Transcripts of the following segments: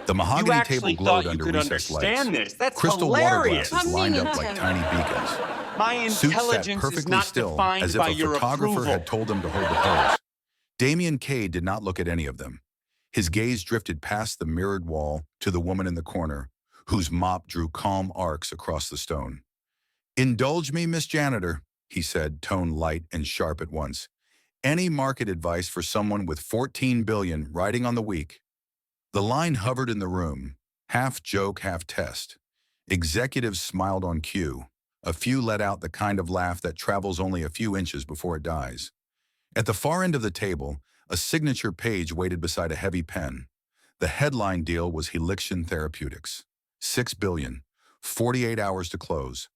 The You mahogany table actually glowed thought you under could recessed lights. understand this. That's Crystal water hilarious. glasses lined up like tiny beacons. My Suits sat intelligence is perfectly not still, defined as if by a your photographer approval. had told them to hold the pose. Damian Cade did not look at any of them. His gaze drifted past the mirrored wall to the woman in the corner, whose mop drew calm arcs across the stone. "Indulge me, Miss Janitor," he said, tone light and sharp at once. "Any market advice for someone with 14 billion riding on the week?" The line hovered in the room, half joke, half test. Executives smiled on cue. A few let out the kind of laugh that travels only a few inches before it dies. At the far end of the table, a signature page waited beside a heavy pen. The headline deal was Helixion Therapeutics. 6 billion, 48 hours to close.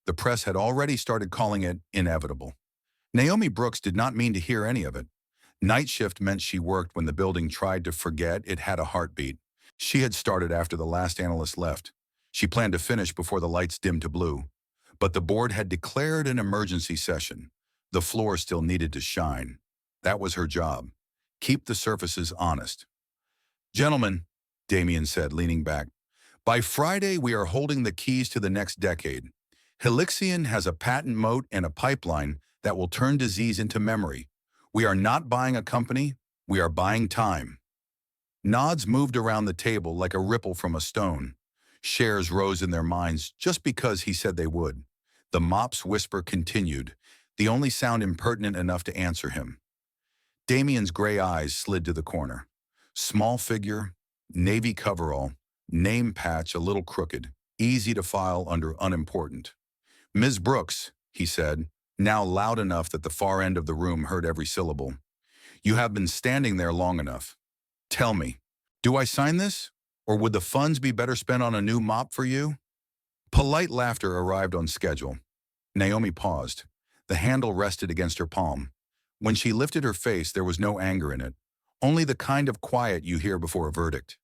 The press had already started calling it inevitable. Naomi Brooks did not mean to hear any of it. Night shift meant she worked when the building tried to forget it had a heartbeat. She had started after the last analyst left. She planned to finish before the lights dimmed to blue. But the board had declared an emergency session. The floor still needed to shine. That was her job. Keep the surfaces honest. "Gentlemen," Damien said, leaning back, "by Friday we are holding the keys to the next decade. Helixion has a patent moat and a pipeline that will turn disease into memory. We are not buying a company, we are buying time." Nods moved around the table like a ripple from a stone. Shares rose in their minds just because he said they would. The mop's whisper continued, the only sound impertinent enough to answer him. Damien's gray eyes slid to the corner. Small figure, navy coverall, name patch a little crooked, easy to file under unimportant. "Ms. Brooks," he said, now loud enough that the far end of the room heard every syllable. "You have been standing there long enough. Tell me, do I sign this? Or would the funds be better spent on a new mop for you?" Polite laughter arrived on schedule. Naomi paused. The handle rested against her palm. When she lifted her face, there was no anger in it, only the kind of quiet you hear before a verdict.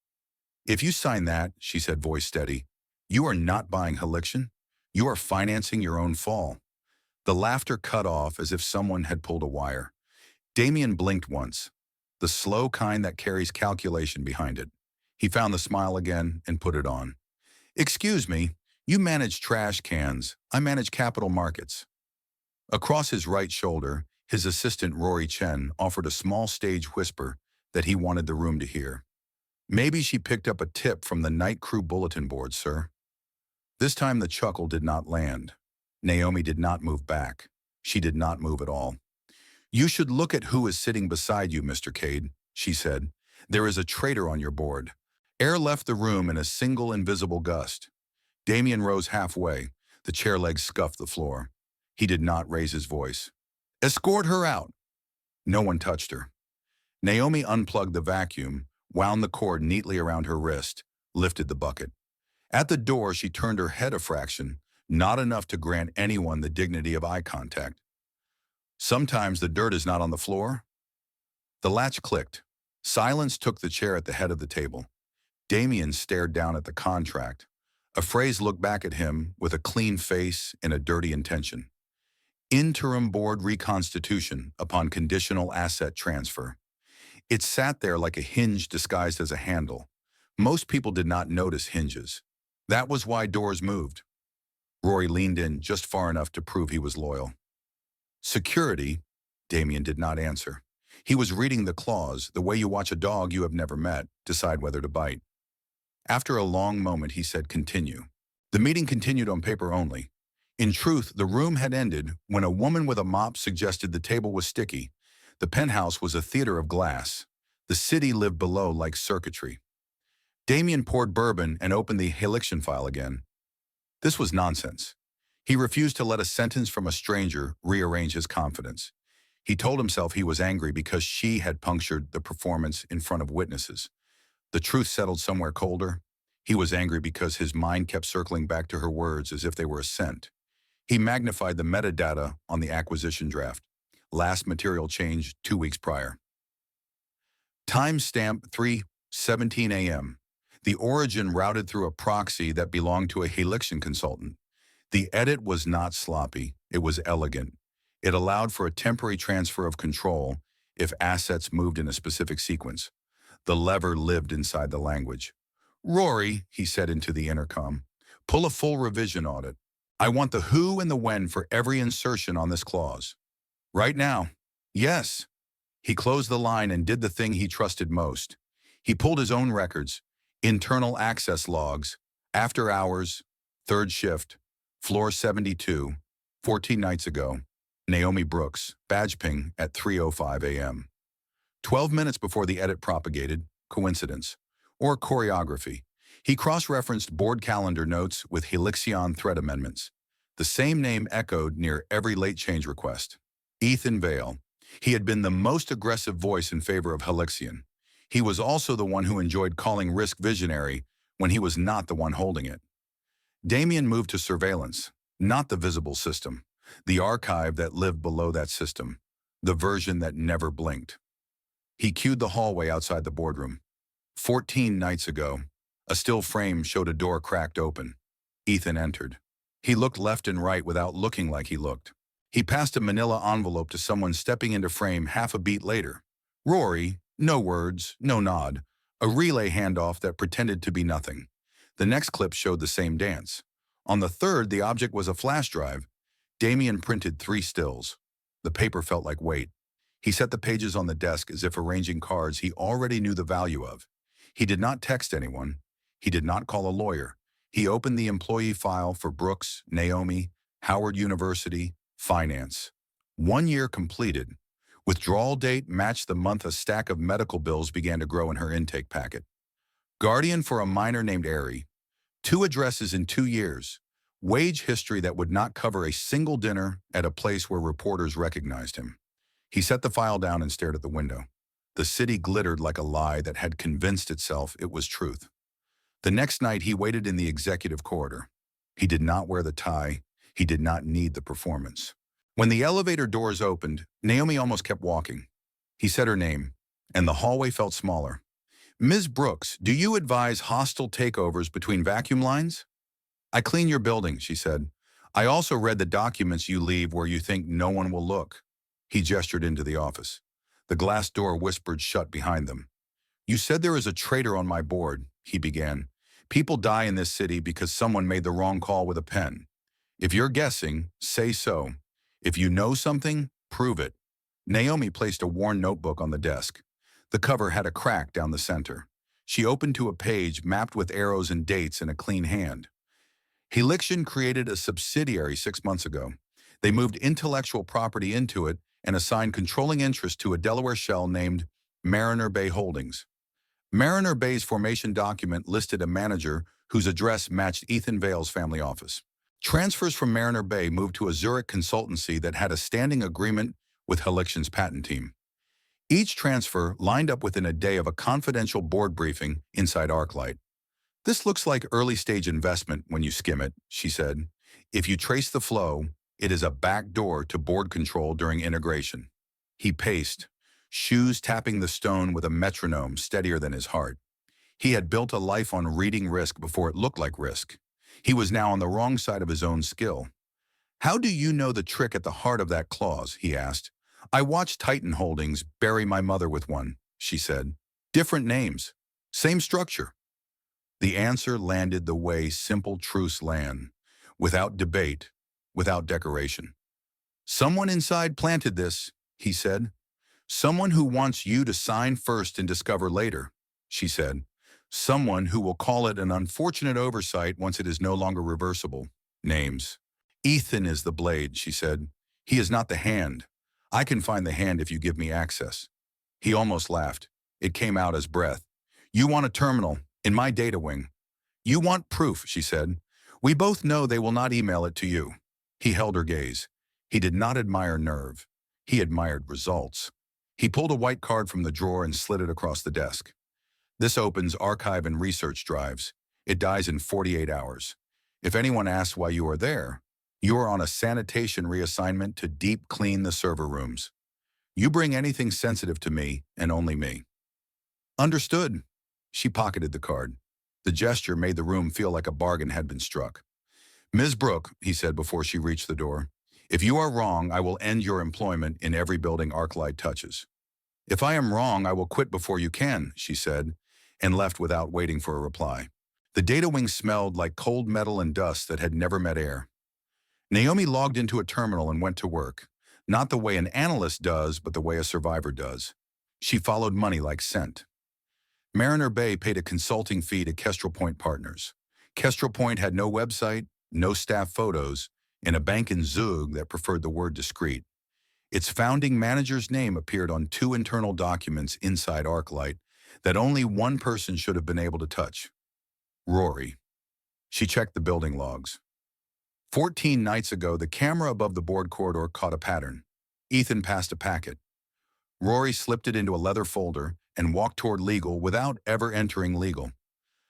"If you sign that," she said, voice steady, "you are not buying Helixion. You are financing your own fall." The laughter cut off as if someone had pulled a wire. Damien blinked once, the slow kind that carries calculation behind it. He found the smile again and put it on. "Excuse me, you manage trash cans. I manage capital markets." Across his right shoulder, his assistant Rory Chen offered a small stage whisper that he wanted the room to hear. "Maybe she picked up a tip from the night crew bulletin board, sir." This time the chuckle did not land. Naomi did not move back. She did not move at all. "You should look at who is sitting beside you, Mr. Cade," she said. "There is a traitor on your board." Air left the room in a single invisible gust. Damien rose halfway. The chair legs scuffed the floor. He did not raise his voice. "Escort her out." No one touched her. Naomi unplugged the vacuum, wound the cord neatly around her wrist, lifted the bucket. At the door, she turned her head a fraction, not enough to grant anyone the dignity of eye contact. "Sometimes the dirt is not on the floor." The latch clicked. Silence took the chair at the head of the table. Damien stared down at the contract. A phrase looked back at him with a clean face and a dirty intention. "Interim board reconstitution upon conditional asset transfer." It sat there like a hinge disguised as a handle. Most people did not notice hinges. That was why doors moved. Rory leaned in just far enough to prove he was loyal. "Security," Damien did not answer. He was reading the clause, the way you watch a dog you have never met decide whether to bite. After a long moment, he said, "Continue." The meeting continued on paper only. In truth, the room had ended when a woman with a mop suggested the table was sticky. The penthouse was a theater of glass. The city lived below like circuitry. Damien poured bourbon and opened the Helixion file again. This was nonsense. He refused to let a sentence from a stranger rearrange his confidence. He told himself he was angry because she had punctured the performance in front of witnesses. The truth settled somewhere colder. He was angry because his mind kept circling back to her words as if they were a scent. He magnified the metadata on the acquisition draft. Last material change 2 weeks prior. Timestamp 3:17 a.m. The origin routed through a proxy that belonged to a Helixion consultant. The edit was not sloppy. It was elegant. It allowed for a temporary transfer of control if assets moved in a specific sequence. The lever lived inside the language. Rory, he said into the intercom, pull a full revision audit. I want the who and the when for every insertion on this clause. Right now. Yes. He closed the line and did the thing he trusted most. He pulled his own records, internal access logs, after hours, third shift, floor 72, 14 nights ago, Naomi Brooks, badge ping at 3:05 a.m. 12 minutes before the edit propagated, coincidence, or choreography. He cross-referenced board calendar notes with Helixion thread amendments. The same name echoed near every late change request. Ethan Vale. He had been the most aggressive voice in favor of Helixion. He was also the one who enjoyed calling risk visionary when he was not the one holding it. Damien moved to surveillance, not the visible system, the archive that lived below that system, the version that never blinked. He cued the hallway outside the boardroom. 14 nights ago, a still frame showed a door cracked open. Ethan entered. He looked left and right without looking like he looked. He passed a manila envelope to someone stepping into frame half a beat later. Rory, no words, no nod, a relay handoff that pretended to be nothing. The next clip showed the same dance. On the third, the object was a flash drive. Damien printed 3 stills. The paper felt like weight. He set the pages on the desk as if arranging cards he already knew the value of. He did not text anyone. He did not call a lawyer. He opened the employee file for Brooks, Naomi, Howard University, Finance. 1 year completed. Withdrawal date matched the month a stack of medical bills began to grow in her intake packet. Guardian for a minor named Airy. 2 addresses in 2 years. Wage history that would not cover a single dinner at a place where reporters recognized him. He set the file down and stared at the window. The city glittered like a lie that had convinced itself it was truth. The next night, he waited in the executive corridor. He did not wear the tie. He did not need the performance. When the elevator doors opened, Naomi almost kept walking. He said her name, and the hallway felt smaller. Ms. Brooks, do you advise hostile takeovers between vacuum lines? I clean your building, she said. I also read the documents you leave where you think no one will look. He gestured into the office. The glass door whispered shut behind them. You said there is a traitor on my board, he began. People die in this city because someone made the wrong call with a pen. If you're guessing, say so. If you know something, prove it. Naomi placed a worn notebook on the desk. The cover had a crack down the center. She opened to a page mapped with arrows and dates in a clean hand. Helixion created a subsidiary 6 months ago. They moved intellectual property into it and assigned controlling interest to a Delaware shell named Mariner Bay Holdings. Mariner Bay's formation document listed a manager whose address matched Ethan Vale's family office. Transfers from Mariner Bay moved to a Zurich consultancy that had a standing agreement with Helixion's patent team. Each transfer lined up within a day of a confidential board briefing inside ArcLight. This looks like early-stage investment when you skim it, she said. If you trace the flow, it is a back door to board control during integration. He paced, shoes tapping the stone with a metronome steadier than his heart. He had built a life on reading risk before it looked like risk. He was now on the wrong side of his own skill. How do you know the trick at the heart of that clause, he asked. I watched Titan Holdings bury my mother with one, she said. Different names, same structure. The answer landed the way simple truths land, without debate, without decoration. Someone inside planted this, he said. Someone who wants you to sign first and discover later, she said. Someone who will call it an unfortunate oversight once it is no longer reversible. Names. Ethan is the blade, she said. He is not the hand. I can find the hand if you give me access. He almost laughed. It came out as breath. You want a terminal, in my data wing. You want proof, she said. We both know they will not email it to you. He held her gaze. He did not admire nerve. He admired results. He pulled a white card from the drawer and slid it across the desk. This opens archive and research drives. It dies in 48 hours. If anyone asks why you are there, you are on a sanitation reassignment to deep clean the server rooms. You bring anything sensitive to me and only me. Understood. She pocketed the card. The gesture made the room feel like a bargain had been struck. Ms. Brooke, he said before she reached the door, if you are wrong, I will end your employment in every building ArcLight touches. If I am wrong, I will quit before you can, she said, and left without waiting for a reply. The data wing smelled like cold metal and dust that had never met air. Naomi logged into a terminal and went to work, not the way an analyst does, but the way a survivor does. She followed money like scent. Mariner Bay paid a consulting fee to Kestrel Point Partners. Kestrel Point had no website, no staff photos, and a bank in Zug that preferred the word discreet. Its founding manager's name appeared on 2 internal documents inside ArcLight that only one person should have been able to touch. Rory. She checked the building logs. 14 nights ago, the camera above the board corridor caught a pattern. Ethan passed a packet. Rory slipped it into a leather folder and walked toward legal without ever entering legal.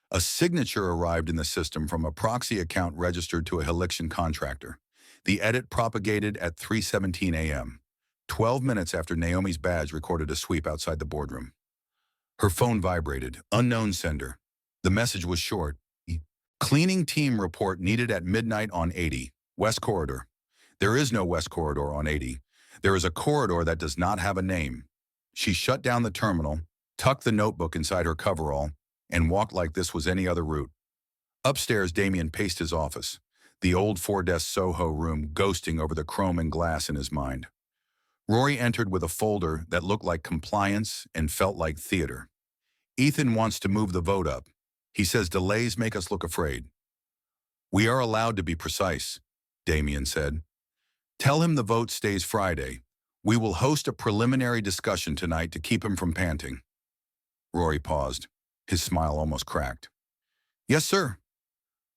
A signature arrived in the system from a proxy account registered to a Helixian contractor. The edit propagated at 3:17 a.m., 12 minutes after Naomi's badge recorded a sweep outside the boardroom. Her phone vibrated. Unknown sender. The message was short. Cleaning team report needed at midnight on 80, West Corridor. There is no West Corridor on 80. There is a corridor that does not have a name. She shut down the terminal, tucked the notebook inside her coverall, and walked like this was any other route. Upstairs, Damien paced his office, the old 4-desk Soho room ghosting over the chrome and glass in his mind. Rory entered with a folder that looked like compliance and felt like theater. Ethan wants to move the vote up. He says delays make us look afraid. We are allowed to be precise, Damien said. Tell him the vote stays Friday. We will host a preliminary discussion tonight to keep him from panting. Rory paused. His smile almost cracked. Yes, sir.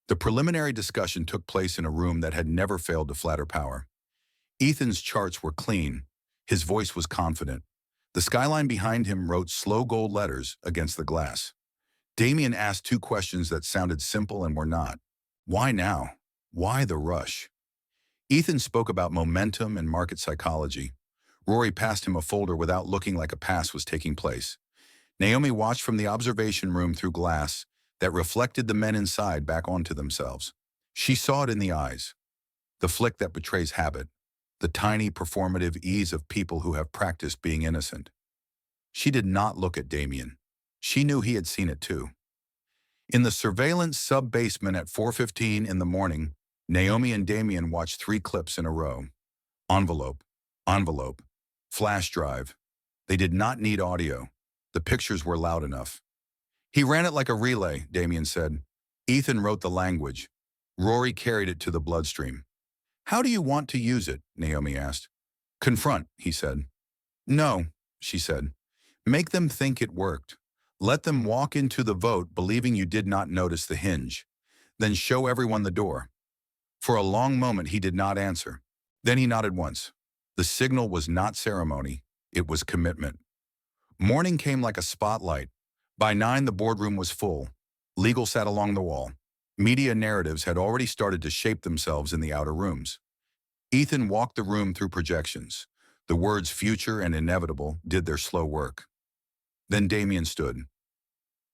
The preliminary discussion took place in a room that had never failed to flatter power. Ethan's charts were clean. His voice was confident. The skyline behind him wrote slow gold letters against the glass. Damien asked 2 questions that sounded simple and were not. Why now? Why the rush? Ethan spoke about momentum and market psychology. Rory passed him a folder without looking like a pass was taking place. Naomi watched from the observation room through glass that reflected the men inside back onto themselves. She saw it in the eyes, the flick that betrays habit, the tiny performative ease of people who have practiced being innocent. She did not look at Damien. She knew he had seen it too. In the surveillance sub-basement at 4:15 in the morning, Naomi and Damien watched 3 clips in a row. Envelope, envelope, flash drive. They did not need audio. The pictures were loud enough. He ran it like a relay, Damien said. Ethan wrote the language. Rory carried it to the bloodstream. How do you want to use it? Naomi asked. Confront, he said. No, she said. Make them think it worked. Let them walk into the vote believing you did not notice the hinge. Then show everyone the door. For a long moment he did not answer. Then he nodded once. The signal was not ceremony. It was commitment. Morning came like a spotlight. By 9 the boardroom was full. Legal sat along the wall. Media narratives had already started to shape themselves in the outer rooms. Ethan walked the room through projections. The words future and inevitable did their slow work. Then Damien stood.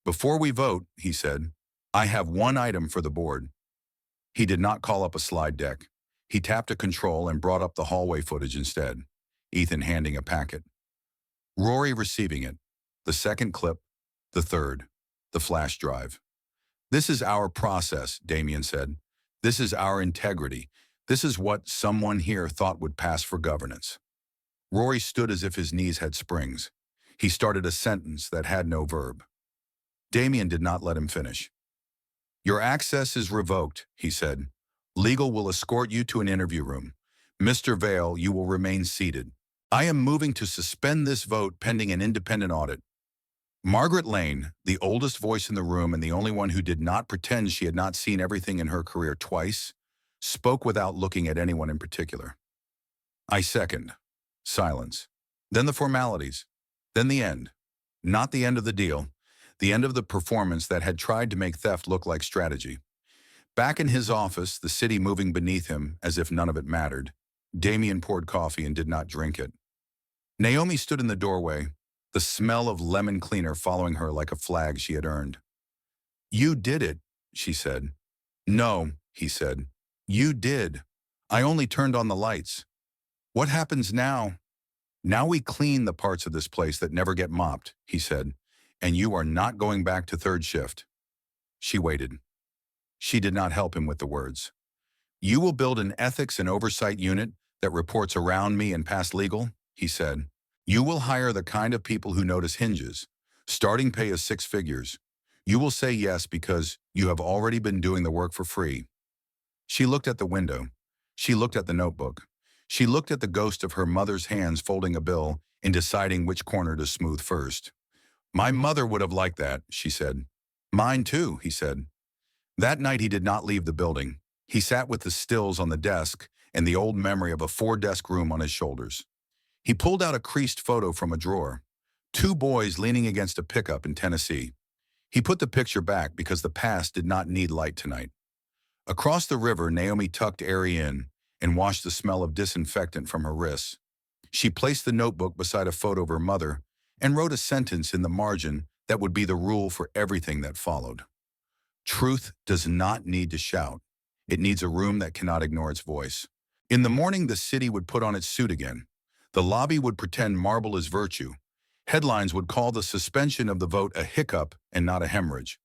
Before we vote, he said, I have one item for the board. He did not call up a slide deck. He tapped a control and brought up the hallway footage instead, Ethan handing a packet. Rory receiving it. The second clip, the third, the flash drive. This is our process, Damien said. This is our integrity. This is what someone here thought would pass for governance. Rory stood as if his knees had springs. He started a sentence that had no verb. Damien did not let him finish. Your access is revoked, he said. Legal will escort you to an interview room. Mr. Vale, you will remain seated. I am moving to suspend this vote pending an independent audit. Margaret Lane, the oldest voice in the room and the only one who did not pretend she had not seen everything in her career twice, spoke without looking at anyone in particular. I second. Silence. Then the formalities. Then the end. Not the end of the deal. The end of the performance that had tried to make theft look like strategy. Back in his office, the city moving beneath him as if none of it mattered, Damien poured coffee and did not drink it. Naomi stood in the doorway, the smell of lemon cleaner following her like a flag she had earned. You did it, she said. No, he said. You did. I only turned on the lights. What happens now? Now we clean the parts of this place that never get mopped, he said, and you are not going back to third shift. She waited. She did not help him with the words. You will build an ethics and oversight unit that reports around me and past legal, he said. You will hire the kind of people who notice hinges. Starting pay is 6 figures. You will say yes because you have already been doing the work for free. She looked at the window. She looked at the notebook. She looked at the ghost of her mother's hands folding a bill and deciding which corner to smooth first. My mother would have liked that, she said. Mine too, he said. That night he did not leave the building. He sat with the stills on the desk and the old memory of a 4-desk room on his shoulders. He pulled out a creased photo from a drawer. 2 boys leaning against a pickup in Tennessee. He put the picture back because the past did not need light tonight. Across the river, Naomi tucked Ari in and washed the smell of disinfectant from her wrists. She placed the notebook beside a photo of her mother and wrote a sentence in the margin that would be the rule for everything that followed. Truth does not need to shout. It needs a room that cannot ignore its voice. In the morning, the city would put on its suit again. The lobby would pretend marble is virtue. Headlines would call the suspension of the vote a hiccup and not a hemorrhage.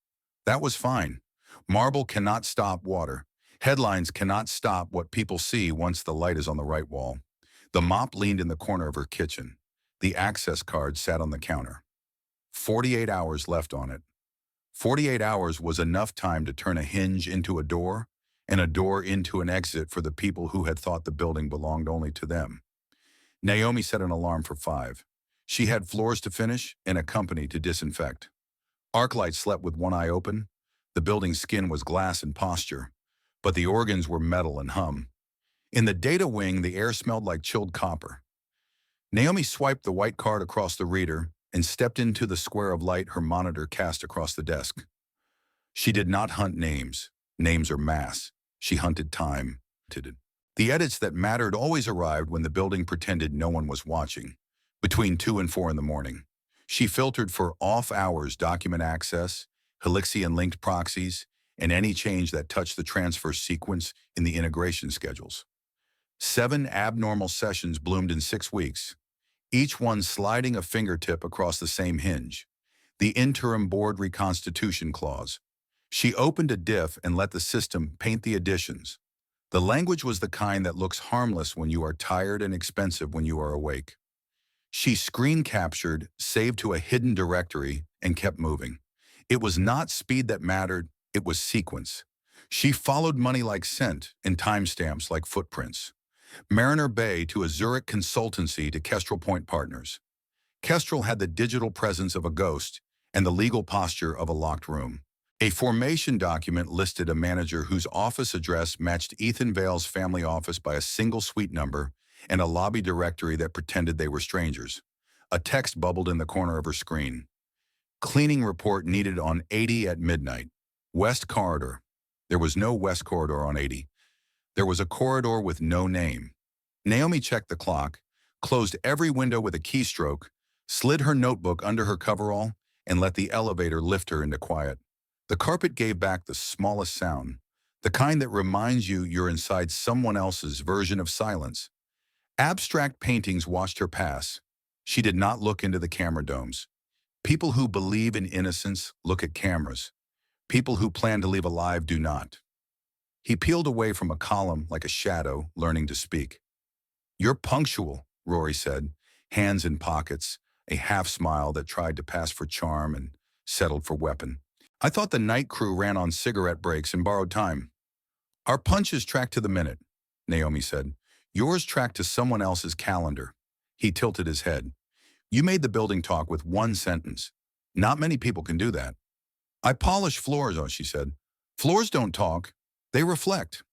That was fine. Marble cannot stop water. Headlines cannot stop what people see once the light is on the right wall. The mop leaned in the corner of her kitchen. The access card sat on the counter. 48 hours left on it. 48 hours was enough time to turn a hinge into a door and a door into an exit for the people who had thought the building belonged only to them. Naomi set an alarm for 5. She had floors to finish and a company to disinfect. Arclight slept with one eye open. The building's skin was glass in posture, but the organs were metal and hum. In the data wing, the air smelled like chilled copper. Naomi swiped the white card across the reader and stepped into the square of light her monitor cast across the desk. She did not hunt names. Names are mass. She hunted time. The edits that mattered always arrived when the building pretended no one was watching, between 2 and 4 in the morning. She filtered for off-hours document access, Helixian-linked proxies, and any change that touched the transfer sequence in the integration schedules. 7 abnormal sessions bloomed in 6 weeks, each one sliding a fingertip across the same hinge, the interim board reconstitution clause. She opened a diff and let the system paint the additions. The language was the kind that looks harmless when you are tired and expensive when you are awake. She screen captured, saved to a hidden directory, and kept moving. It was not speed that mattered, it was sequence. She followed money like scent and timestamps like footprints. Mariner Bay to a Zurich consultancy to Kestrel Point Partners. Kestrel had the digital presence of a ghost and the legal posture of a locked room. A formation document listed a manager whose office address matched Ethan Vale's family office by a single suite number and a lobby directory that pretended they were strangers. A text bubbled in the corner of her screen. Cleaning report needed on 80 at midnight. West Corridor. There was no West Corridor on 80. There was a corridor with no name. Naomi checked the clock, closed every window with a keystroke, slid her notebook under her coverall, and let the elevator lift her into quiet. The carpet gave back the smallest sound, the kind that reminds you you're inside someone else's version of silence. Abstract paintings watched her pass. She did not look into the camera domes. People who believe in innocence look at cameras. People who plan to leave alive do not. He peeled away from a column like a shadow, learning to speak. You're punctual, Rory said, hands in pockets, a half-smile that tried to pass for charm and settled for weapon. I thought the night crew ran on cigarette breaks and borrowed time. Our punches track to the minute, Naomi said. Yours track to someone else's calendar. He tilted his head. You made the building talk with 1 sentence. Not many people can do that. I polish floors, she said. Floors don't talk. They reflect.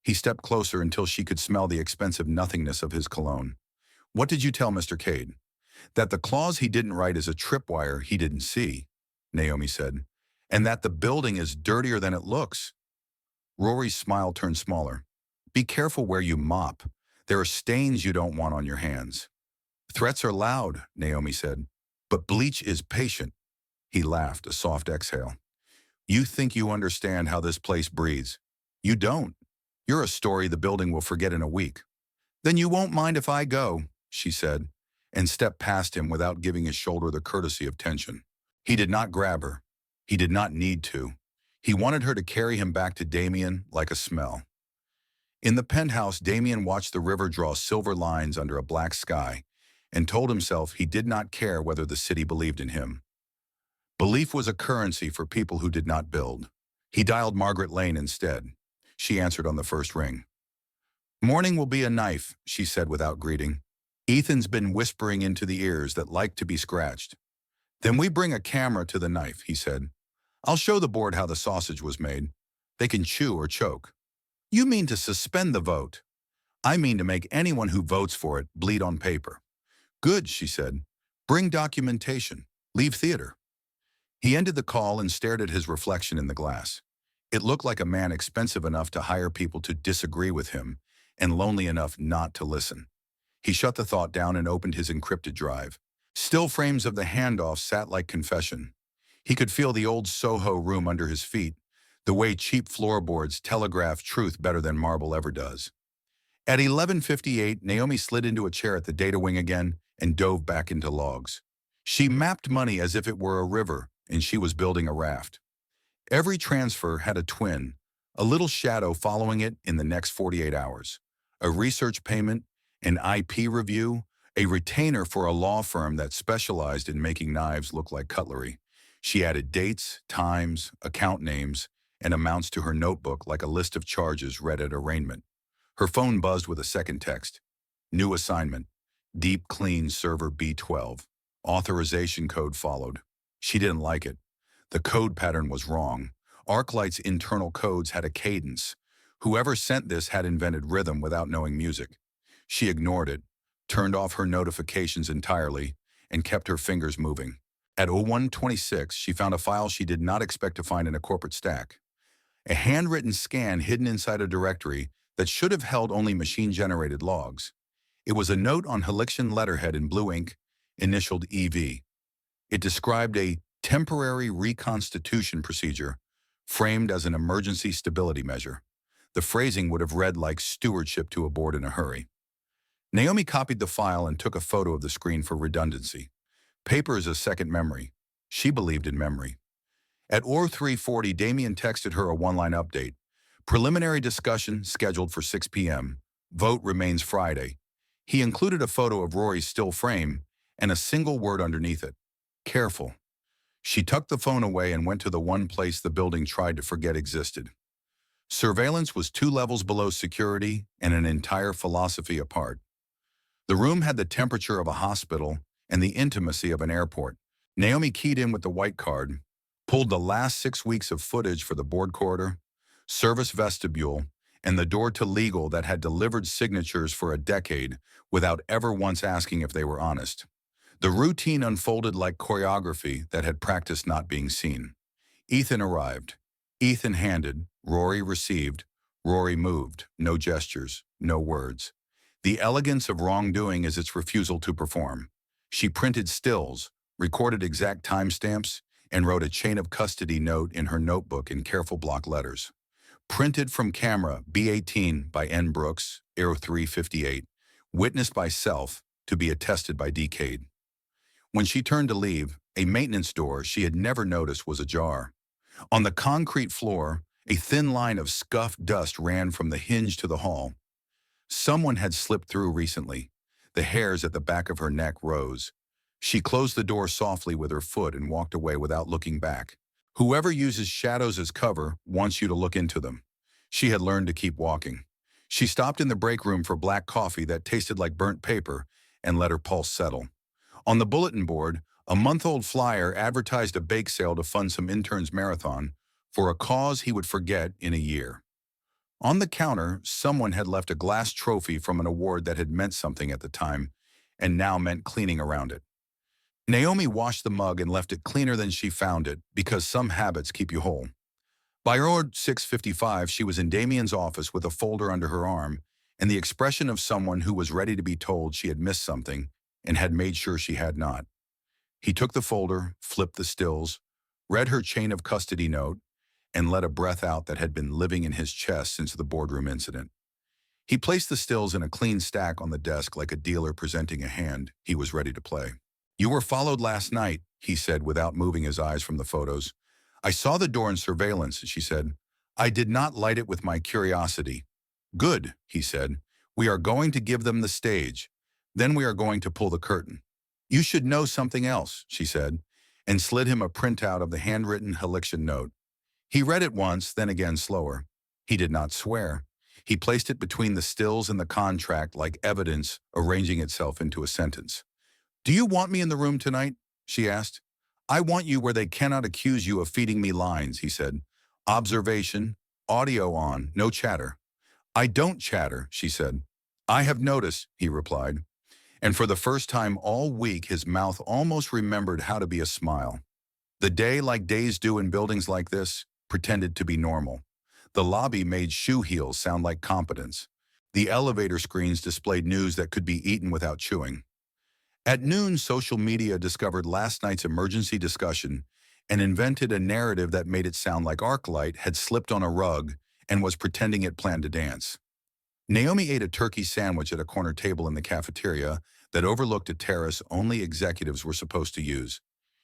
He stepped closer until she could smell the expensive nothingness of his cologne. What did you tell Mr. Cade? That the clause he didn't write is a tripwire he didn't see, Naomi said. And that the building is dirtier than it looks. Rory's smile turned smaller. Be careful where you mop. There are stains you don't want on your hands. Threats are loud, Naomi said, but bleach is patient. He laughed, a soft exhale. You think you understand how this place breathes. You don't. You're a story the building will forget in a week. Then you won't mind if I go, she said, and stepped past him without giving his shoulder the courtesy of tension. He did not grab her. He did not need to. He wanted her to carry him back to Damien like a smell. In the penthouse, Damien watched the river draw silver lines under a black sky and told himself he did not care whether the city believed in him. Belief was a currency for people who did not build. He dialed Margaret Lane instead. She answered on the first ring. "Morning will be a knife," she said without greeting. "Ethan's been whispering into the ears that like to be scratched." "Then we bring a camera to the knife," he said. "I'll show the board how the sausage was made. They can chew or choke." "You mean to suspend the vote?" "I mean to make anyone who votes for it bleed on paper." "Good," she said. "Bring documentation. Leave theater." He ended the call and stared at his reflection in the glass. It looked like a man expensive enough to hire people to disagree with him and lonely enough not to listen. He shut the thought down and opened his encrypted drive. Still frames of the handoff sat like confession. He could feel the old Soho room under his feet, the way cheap floorboards telegraph truth better than marble ever does. At 11:58, Naomi slid into a chair at the data wing again and dove back into logs. She mapped money as if it were a river, and she was building a raft. Every transfer had a twin, a little shadow following it in the next 48 hours. A research payment, an IP review, a retainer for a law firm that specialized in making knives look like cutlery. She added dates, times, account names, and amounts to her notebook like a list of charges read at arraignment. Her phone buzzed with a second text. New assignment. Deep clean server B12. Authorization code followed. She didn't like it. The code pattern was wrong. ArcLight's internal codes had a cadence. Whoever sent this had invented rhythm without knowing music. She ignored it, turned off her notifications entirely, and kept her fingers moving. At 01:26, she found a file she did not expect to find in a corporate stack. A handwritten scan hidden inside a directory that should have held only machine-generated logs. It was a note on Helixian letterhead in blue ink, initialed EV. It described a temporary reconstitution procedure framed as an emergency stability measure. The phrasing would have read like stewardship to a board in a hurry. Naomi copied the file and took a photo of the screen for redundancy. Paper is a second memory. She believed in memory. At 03:40, Damien texted her a one-line update. Preliminary discussion scheduled for 6 p.m. Vote remains Friday. He included a photo of Rory's still frame and a single word underneath it. Careful. She tucked the phone away and went to the one place the building tried to forget existed. Surveillance was 2 levels below security and an entire philosophy apart. The room had the temperature of a hospital and the intimacy of an airport. Naomi keyed in with the white card, pulled the last 6 weeks of footage for the board corridor, service vestibule, and the door to legal that had delivered signatures for a decade without ever once asking if they were honest. The routine unfolded like choreography that had practiced not being seen. Ethan arrived. Ethan handed. Rory received. Rory moved. No gestures. No words. The elegance of wrongdoing is its refusal to perform. She printed stills, recorded exact timestamps, and wrote a chain of custody note in her notebook in careful block letters. Printed from camera B18 by N. Brooks, 03:58. Witnessed by self, to be attested by Decade. When she turned to leave, a maintenance door she had never noticed was ajar. On the concrete floor, a thin line of scuffed dust ran from the hinge to the hall. Someone had slipped through recently. The hairs at the back of her neck rose. She closed the door softly with her foot and walked away without looking back. Whoever uses shadows as cover wants you to look into them. She had learned to keep walking. She stopped in the break room for black coffee that tasted like burnt paper and let her pulse settle. On the bulletin board, a month-old flyer advertised a bake sale to fund some interns' marathon for a cause he would forget in a year. On the counter, someone had left a glass trophy from an award that had meant something at the time and now meant cleaning around it. Naomi washed the mug and left it cleaner than she found it because some habits keep you whole. By around 6:55, she was in Damien's office with a folder under her arm and the expression of someone who was ready to be told she had missed something and had made sure she had not. He took the folder, flipped the stills, read her chain of custody note, and let a breath out that had been living in his chest since the boardroom incident. He placed the stills in a clean stack on the desk like a dealer presenting a hand he was ready to play. "You were followed last night," he said without moving his eyes from the photos. I saw the door in surveillance, she said. I did not light it with my curiosity. Good, he said. We are going to give them the stage. Then we are going to pull the curtain. You should know something else, she said, and slid him a printout of the handwritten Helixion note. He read it once, then again slower. He did not swear. He placed it between the stills and the contract like evidence arranging itself into a sentence. Do you want me in the room tonight? She asked. I want you where they cannot accuse you of feeding me lines, he said. Observation, audio on, no chatter. I don't chatter, she said. I have noticed, he replied. And for the first time all week, his mouth almost remembered how to be a smile. The day, like days do in buildings like this, pretended to be normal. The lobby made shoe heels sound like competence. The elevator screens displayed news that could be eaten without chewing. At noon, social media discovered last night's emergency discussion and invented a narrative that made it sound like Arclight had slipped on a rug and was pretending it planned to dance. Naomi ate a turkey sandwich at a corner table in the cafeteria that overlooked a terrace only executives were supposed to use.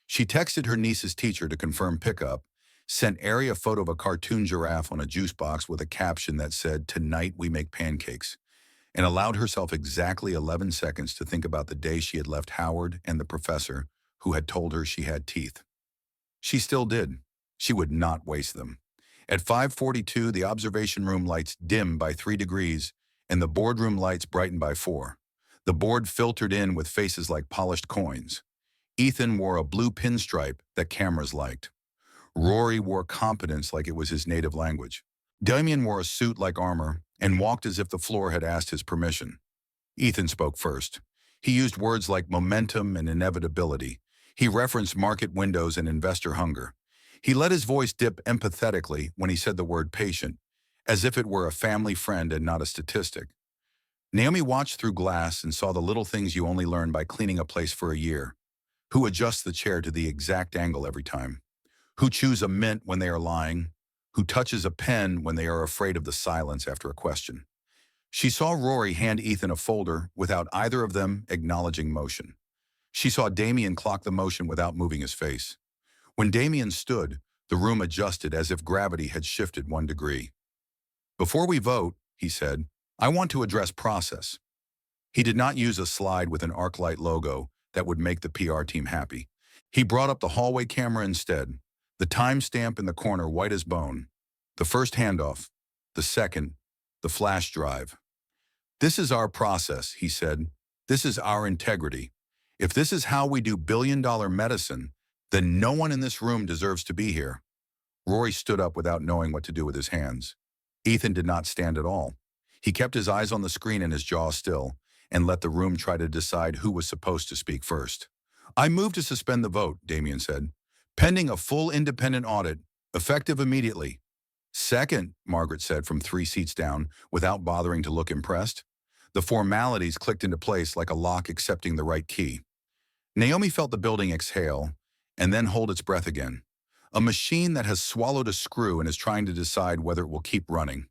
She texted her niece's teacher to confirm pickup, sent Ari a photo of a cartoon giraffe on a juice box with a caption that said, "Tonight we make pancakes," and allowed herself exactly 11 seconds to think about the day she had left Howard and the professor who had told her she had teeth. She still did. She would not waste them. At 5:42, the observation room lights dimmed by 3 degrees and the boardroom lights brightened by 4. The board filtered in with faces like polished coins. Ethan wore a blue pinstripe that cameras liked. Rory wore competence like it was his native language. Damien wore a suit like armor and walked as if the floor had asked his permission. Ethan spoke first. He used words like momentum and inevitability. He referenced market windows and investor hunger. He let his voice dip empathetically when he said the word patient, as if it were a family friend and not a statistic. Naomi watched through glass and saw the little things you only learn by cleaning a place for a year. Who adjusts the chair to the exact angle every time? Who chews a mint when they are lying? Who touches a pen when they are afraid of the silence after a question? She saw Rory hand Ethan a folder without either of them acknowledging motion. She saw Damien clock the motion without moving his face. When Damien stood, the room adjusted as if gravity had shifted 1 degree. Before we vote, he said, I want to address process. He did not use a slide with an Arclight logo that would make the PR team happy. He brought up the hallway camera instead, the timestamp in the corner white as bone. The first handoff, the second, the flash drive. This is our process, he said. This is our integrity. If this is how we do billion-dollar medicine, then no one in this room deserves to be here. Rory stood up without knowing what to do with his hands. Ethan did not stand at all. He kept his eyes on the screen and his jaw still, and let the room try to decide who was supposed to speak first. I move to suspend the vote, Damien said, pending a full independent audit, effective immediately. Second, Margaret said from 3 seats down, without bothering to look impressed. The formalities clicked into place like a lock accepting the right key. Naomi felt the building exhale, and then hold its breath again. A machine that has swallowed a screw and is trying to decide whether it will keep running.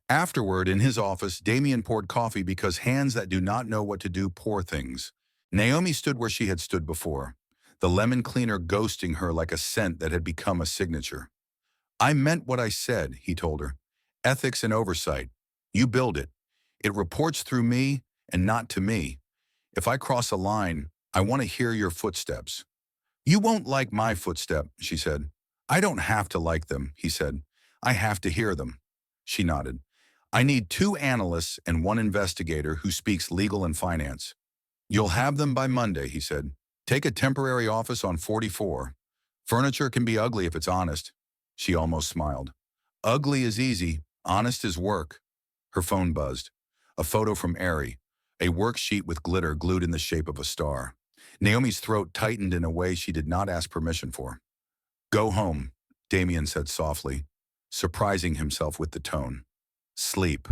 Afterward, in his office, Damien poured coffee because hands that do not know what to do pour things. Naomi stood where she had stood before, the lemon cleaner ghosting her like a scent that had become a signature. I meant what I said, he told her. Ethics and oversight. You build it. It reports through me and not to me. If I cross a line, I want to hear your footsteps. You won't like my footstep, she said. I don't have to like them, he said. I have to hear them. She nodded. I need 2 analysts and 1 investigator who speaks legal and finance. You'll have them by Monday, he said. Take a temporary office on 44. Furniture can be ugly if it's honest. She almost smiled. Ugly is easy, honest is work. Her phone buzzed. A photo from Ari, a worksheet with glitter glued in the shape of a star. Naomi's throat tightened in a way she did not ask permission for. Go home, Damien said softly, surprising himself with the tone. Sleep.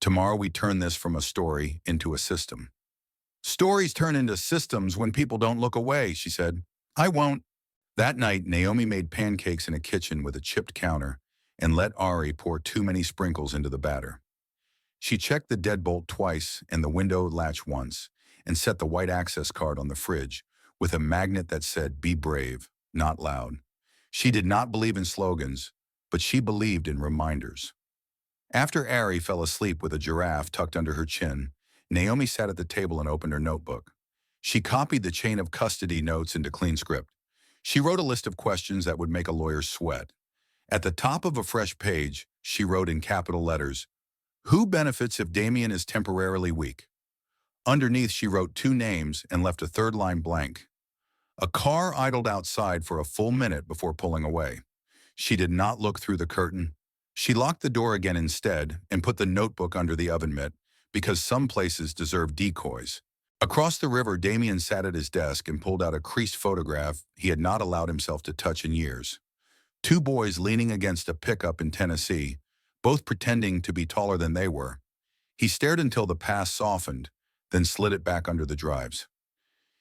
Tomorrow we turn this from a story into a system. Stories turn into systems when people don't look away, she said. I won't. That night, Naomi made pancakes in a kitchen with a chipped counter and let Ari pour too many sprinkles into the batter. She checked the deadbolt twice and the window latch once and set the white access card on the fridge with a magnet that said, be brave, not loud. She did not believe in slogans, but she believed in reminders. After Ari fell asleep with a giraffe tucked under her chin, Naomi sat at the table and opened her notebook. She copied the chain of custody notes into clean script. She wrote a list of questions that would make a lawyer sweat. At the top of a fresh page, she wrote in capital letters, "Who benefits if Damien is temporarily weak?" Underneath, she wrote two names and left a third line blank. A car idled outside for a full minute before pulling away. She did not look through the curtain. She locked the door again instead and put the notebook under the oven mitt because some places deserve decoys. Across the river, Damien sat at his desk and pulled out a creased photograph he had not allowed himself to touch in years. Two boys leaning against a pickup in Tennessee, both pretending to be taller than they were. He stared until the past softened, then slid it back under the drives.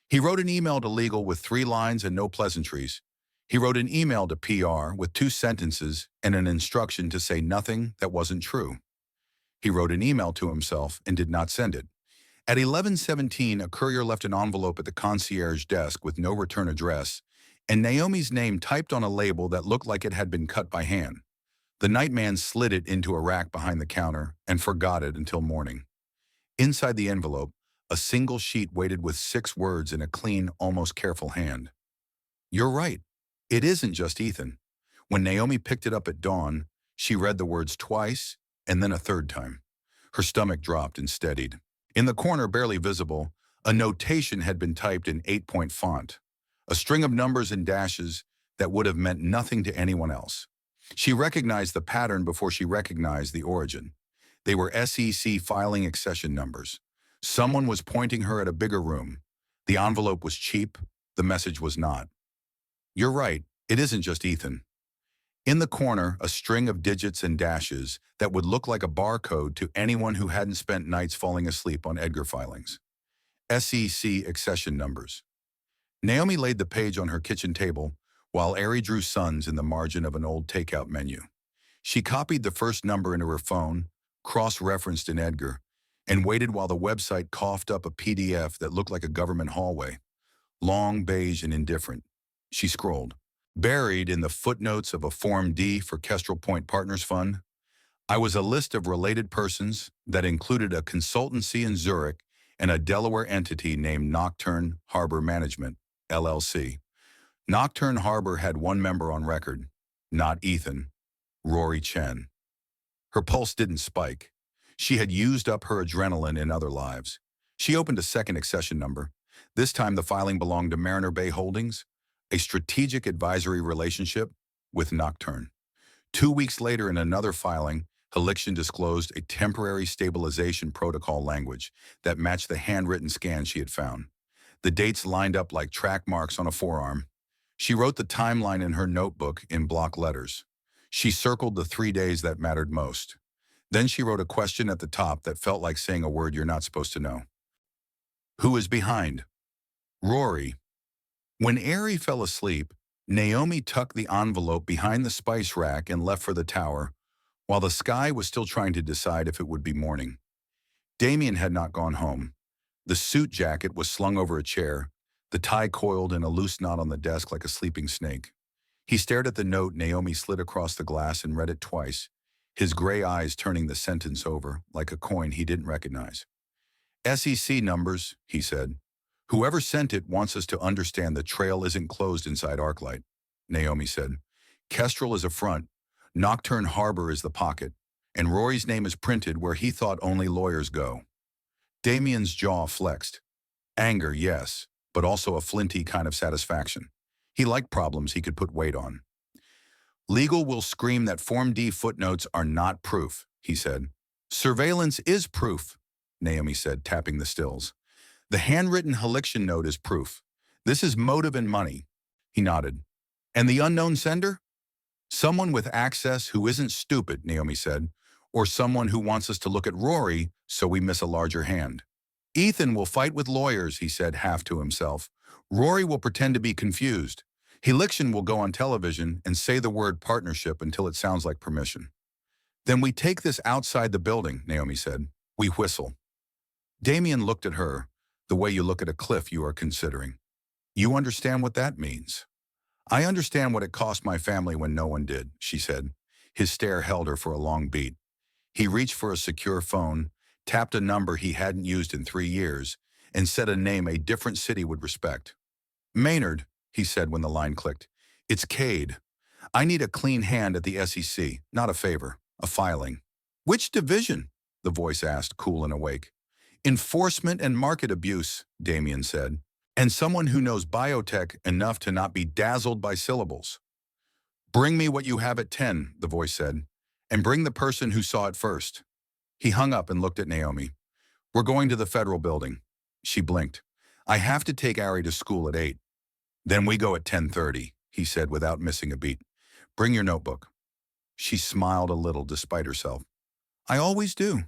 He wrote an email to legal with 3 lines and no pleasantries. He wrote an email to PR with 2 sentences and an instruction to say nothing that wasn't true. He wrote an email to himself and did not send it. At 11:17, a courier left an envelope at the concierge desk with no return address, and Naomi's name typed on a label that looked like it had been cut by hand. The nightman slid it into a rack behind the counter and forgot it until morning. Inside the envelope, a single sheet waited with 6 words in a clean, almost careful hand. "You're right. It isn't just Ethan." When Naomi picked it up at dawn, she read the words twice and then a third time. Her stomach dropped and steadied. In the corner, barely visible, a notation had been typed in 8-point font, a string of numbers and dashes that would have meant nothing to anyone else. She recognized the pattern before she recognized the origin. They were SEC filing accession numbers. Someone was pointing her at a bigger room. The envelope was cheap. The message was not. "You're right. It isn't just Ethan." In the corner, a string of digits and dashes that would look like a barcode to anyone who hadn't spent nights falling asleep on Edgar filings. SEC accession numbers. Naomi laid the page on her kitchen table while Ari drew suns in the margin of an old takeout menu. She copied the first number into her phone, cross-referenced in Edgar, and waited while the website coughed up a PDF that looked like a government hallway. Long, beige, and indifferent. She scrolled. Buried in the footnotes of a Form D for Kestrel Point Partners Fund, I was a list of related persons that included a consultancy in Zurich and a Delaware entity named Nocturne Harbor Management, LLC. Nocturne Harbor had one member on record, not Ethan, Rory Chen. Her pulse didn't spike. She had used up her adrenaline in other lives. She opened a second accession number. This time the filing belonged to Mariner Bay Holdings, a strategic advisory relationship with Nocturne. 2 weeks later, in another filing, Helixion disclosed a temporary stabilization protocol language that matched the handwritten scan she had found. The dates lined up like track marks on a forearm. She wrote the timeline in her notebook in block letters. She circled the 3 days that mattered most. Then she wrote a question at the top that felt like saying a word you're not supposed to know. Who is behind? Rory. When Ari fell asleep, Naomi tucked the envelope behind the spice rack and left for the tower, while the sky was still trying to decide if it would be morning. Damien had not gone home. The suit jacket was slung over a chair, the tie coiled in a loose knot on the desk like a sleeping snake. He stared at the note Naomi slid across the glass and read it twice, his gray eyes turning the sentence over like a coin he didn't recognize. "SEC numbers," he said. "Whoever sent it wants us to understand the trail isn't closed inside Arclight," Naomi said. "Kestrel is a front, Nocturne Harbor is the pocket, and Rory's name is printed where he thought only lawyers go." Damien's jaw flexed. Anger, yes, but also a flinty kind of satisfaction. He liked problems he could put weight on. "Legal will scream that Form D footnotes are not proof," he said. "Surveillance is proof," Naomi said, tapping the stills. "The handwritten Helixion note is proof. This is motive and money." He nodded. "And the unknown sender?" "Someone with access who isn't stupid," Naomi said, "or someone who wants us to look at Rory so we miss a larger hand." "Ethan will fight with lawyers," he said, half to himself. "Rory will pretend to be confused. Helixion will go on television and say the word partnership until it sounds like permission. Then we take this outside the building," Naomi said. "We whistle." Damien looked at her, the way you look at a cliff you are considering. "You understand what that means?" I understand what it cost my family when no one did, she said. His stare held her for a long beat. He reached for a secure phone, tapped a number he hadn't used in 3 years, and said a name a different city would respect. Maynard, he said when the line clicked. It's Cade. I need a clean hand at the SEC, not a favor, a filing. Which division? The voice asked, cool and awake. Enforcement and market abuse, Damien said. And someone who knows biotech enough to not be dazzled by syllables. Bring me what you have at 10, the voice said, and bring the person who saw it first. He hung up and looked at Naomi. We're going to the federal building. She blinked. I have to take Ari to school at 8. Then we go at 10:30, he said without missing a beat. Bring your notebook. She smiled a little despite herself. I always do.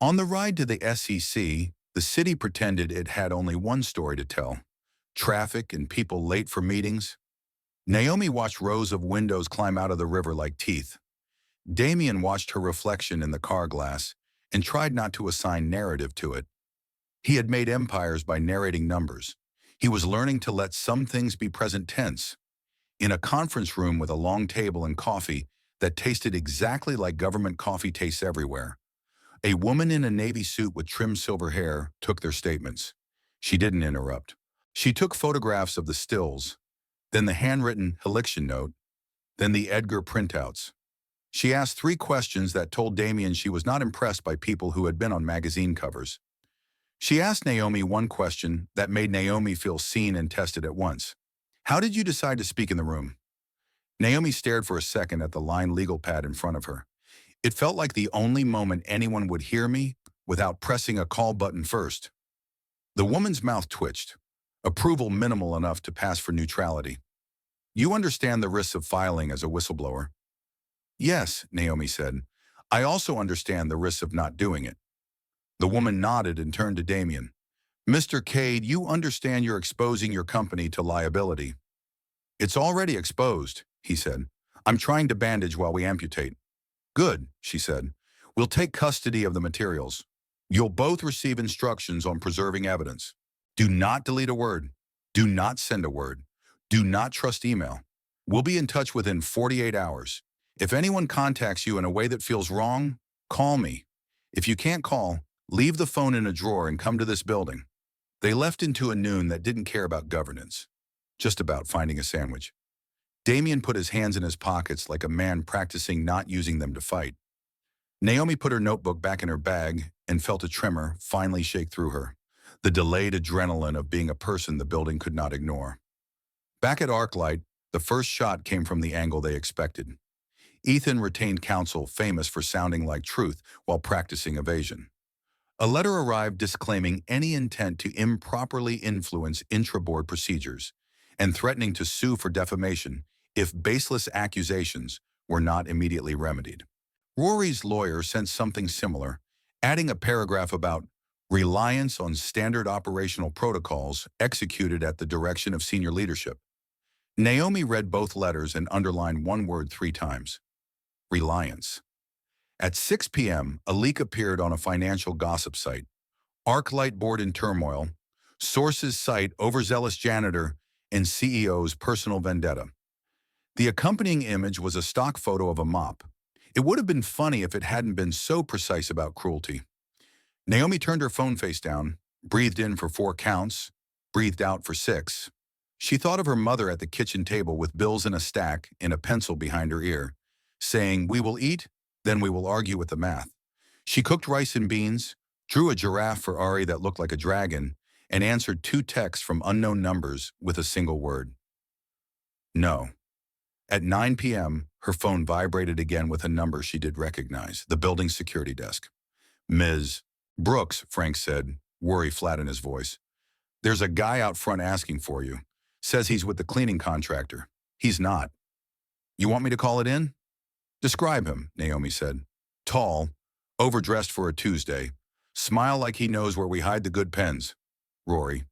On the ride to the SEC, the city pretended it had only one story to tell. Traffic and people late for meetings. Naomi watched rows of windows climb out of the river like teeth. Damien watched her reflection in the car glass and tried not to assign narrative to it. He had made empires by narrating numbers. He was learning to let some things be present tense. In a conference room with a long table and coffee that tasted exactly like government coffee tastes everywhere, a woman in a navy suit with trimmed silver hair took their statements. She didn't interrupt. She took photographs of the stills, then the handwritten Helixion note, then the Edgar printouts. She asked 3 questions that told Damien she was not impressed by people who had been on magazine covers. She asked Naomi one question that made Naomi feel seen and tested at once. How did you decide to speak in the room? Naomi stared for a second at the lined legal pad in front of her. It felt like the only moment anyone would hear me without pressing a call button first. The woman's mouth twitched, approval minimal enough to pass for neutrality. You understand the risks of filing as a whistleblower? Yes, Naomi said. I also understand the risks of not doing it. The woman nodded and turned to Damien. Mr. Cade, you understand you're exposing your company to liability. It's already exposed, he said. I'm trying to bandage while we amputate. Good, she said. We'll take custody of the materials. You'll both receive instructions on preserving evidence. Do not delete a word. Do not send a word. Do not trust email. We'll be in touch within 48 hours. If anyone contacts you in a way that feels wrong, call me. If you can't call, leave the phone in a drawer and come to this building. They left into a noon that didn't care about governance, just about finding a sandwich. Damien put his hands in his pockets like a man practicing not using them to fight. Naomi put her notebook back in her bag and felt a tremor finally shake through her, the delayed adrenaline of being a person the building could not ignore. Back at Arclight, the first shot came from the angle they expected. Ethan retained counsel famous for sounding like truth while practicing evasion. A letter arrived disclaiming any intent to improperly influence intra-board procedures and threatening to sue for defamation if baseless accusations were not immediately remedied. Rory's lawyer sent something similar, adding a paragraph about reliance on standard operational protocols executed at the direction of senior leadership. Naomi read both letters and underlined one word 3 times. Reliance. At 6 p.m., a leak appeared on a financial gossip site. Arclight board in turmoil. Sources cite overzealous janitor and CEO's personal vendetta. The accompanying image was a stock photo of a mop. It would have been funny if it hadn't been so precise about cruelty. Naomi turned her phone face down, breathed in for 4 counts, breathed out for 6. She thought of her mother at the kitchen table with bills in a stack and a pencil behind her ear, saying, "We will eat, then we will argue with the math." She cooked rice and beans, drew a giraffe for Ari that looked like a dragon, and answered 2 texts from unknown numbers with a single word. No. At 9 p.m., her phone vibrated again with a number she did recognize, the building security desk. Ms. Brooks, Frank said, worry flat in his voice. There's a guy out front asking for you. Says he's with the cleaning contractor. He's not. You want me to call it in? Describe him, Naomi said. Tall, overdressed for a Tuesday. Smile like he knows where we hide the good pens. Rory.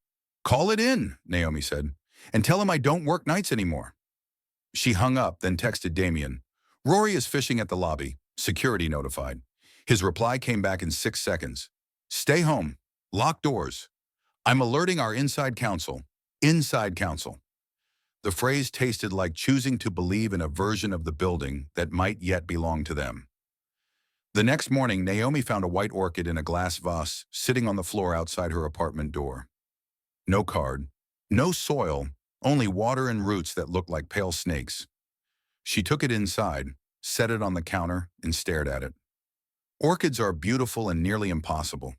Call it in, Naomi said, and tell him I don't work nights anymore. She hung up, then texted Damien. Rory is fishing at the lobby. Security notified. His reply came back in 6 seconds. Stay home. Lock doors. I'm alerting our inside counsel. Inside counsel. The phrase tasted like choosing to believe in a version of the building that might yet belong to them. The next morning, Naomi found a white orchid in a glass vase sitting on the floor outside her apartment door. No card, no soil, only water and roots that looked like pale snakes. She took it inside, set it on the counter, and stared at it. Orchids are beautiful and nearly impossible.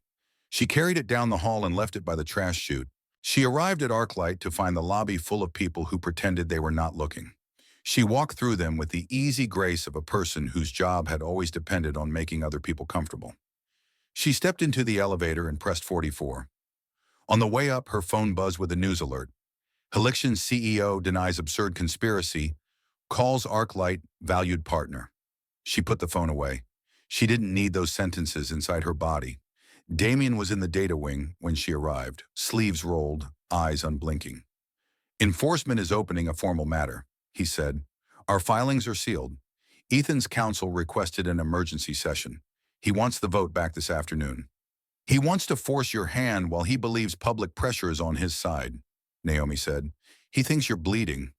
She carried it down the hall and left it by the trash chute. She arrived at ArcLight to find the lobby full of people who pretended they were not looking. She walked through them with the easy grace of a person whose job had always depended on making other people comfortable. She stepped into the elevator and pressed 44. On the way up, her phone buzzed with a news alert. Helixion CEO denies absurd conspiracy, calls ArcLight valued partner. She put the phone away. She didn't need those sentences inside her body. Damien was in the data wing when she arrived, sleeves rolled, eyes unblinking. Enforcement is opening a formal matter, he said. Our filings are sealed. Ethan's counsel requested an emergency session. He wants the vote back this afternoon. He wants to force your hand while he believes public pressure is on his side, Naomi said. He thinks you're bleeding.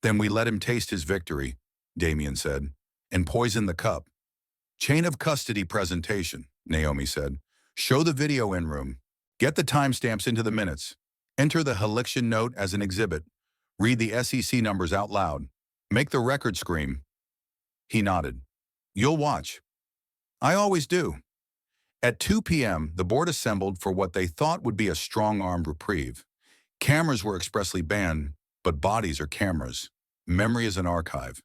Then we let him taste his victory, Damien said, and poison the cup. Chain of custody presentation, Naomi said. Show the video in room. Get the timestamps into the minutes. Enter the Helixion note as an exhibit. Read the SEC numbers out loud. Make the record scream. He nodded. You'll watch. I always do. At 2 p.m., the board assembled for what they thought would be a strong-armed reprieve. Cameras were expressly banned, but bodies are cameras. Memory is an archive.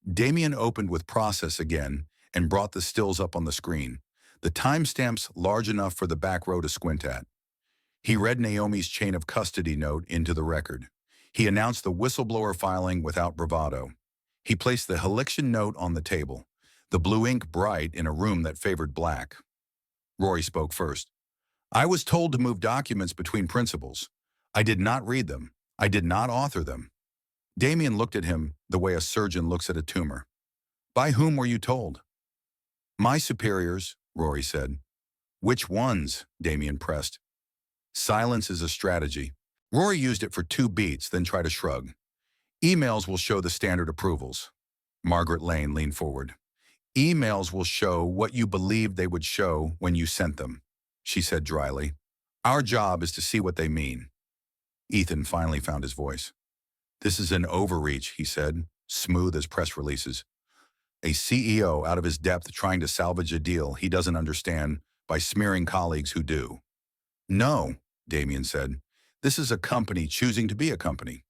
Damien opened with process again and brought the stills up on the screen, the timestamps large enough for the back row to squint at. He read Naomi's chain of custody note into the record. He announced the whistleblower filing without bravado. He placed the Helixion note on the table, the blue ink bright in a room that favored black. Rory spoke first. I was told to move documents between principals. I did not read them. I did not author them. Damien looked at him the way a surgeon looks at a tumor. By whom were you told? My superiors, Rory said. Which ones? Damien pressed. Silence is a strategy. Rory used it for 2 beats, then tried to shrug. Emails will show the standard approvals. Margaret Lane leaned forward. Emails will show what you believed they would show when you sent them, she said dryly. Our job is to see what they mean. Ethan finally found his voice. This is an overreach, he said, smooth as press releases. A CEO out of his depth trying to salvage a deal he doesn't understand by smearing colleagues who do. No, Damien said. This is a company choosing to be a company.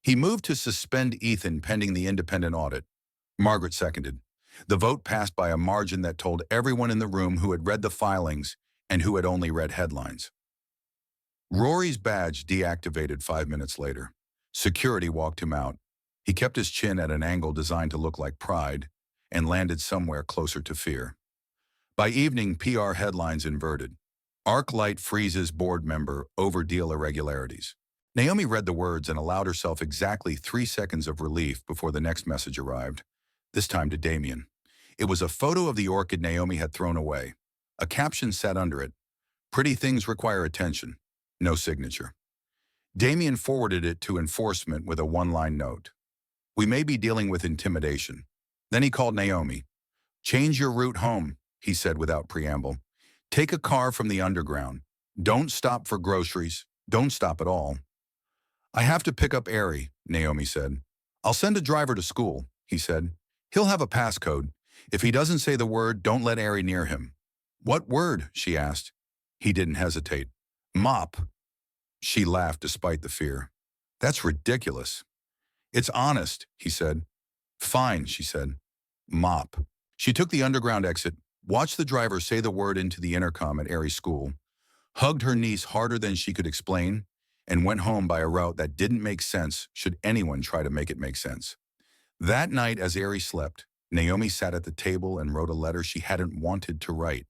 He moved to suspend Ethan pending the independent audit. Margaret seconded. The vote passed by a margin that told everyone in the room who had read the filings and who had only read headlines. Rory's badge deactivated 5 minutes later. Security walked him out. He kept his chin at an angle designed to look like pride and landed somewhere closer to fear. By evening, PR headlines inverted. ArcLight freezes board member over deal irregularities. Naomi read the words and allowed herself exactly 3 seconds of relief before the next message arrived, this time to Damien. It was a photo of the orchid Naomi had thrown away. A caption sat under it. Pretty things require attention. No signature. Damien forwarded it to enforcement with a 1-line note. We may be dealing with intimidation. Then he called Naomi. Change your route home, he said without preamble. Take a car from the underground. Don't stop for groceries. Don't stop at all. I have to pick up Ari, Naomi said. I'll send a driver to school, he said. He'll have a passcode. If he doesn't say the word, don't let Ari near him. What word? She asked. He didn't hesitate. Mop. She laughed despite the fear. That's ridiculous. It's honest, he said. Fine, she said. Mop. She took the underground exit, watched the driver say the word into the intercom at Ari's school, hugged her niece harder than she could explain, and went home by a route that didn't make sense should anyone try to make it make sense. That night, as Ari slept, Naomi sat at the table and wrote a letter she hadn't wanted to write.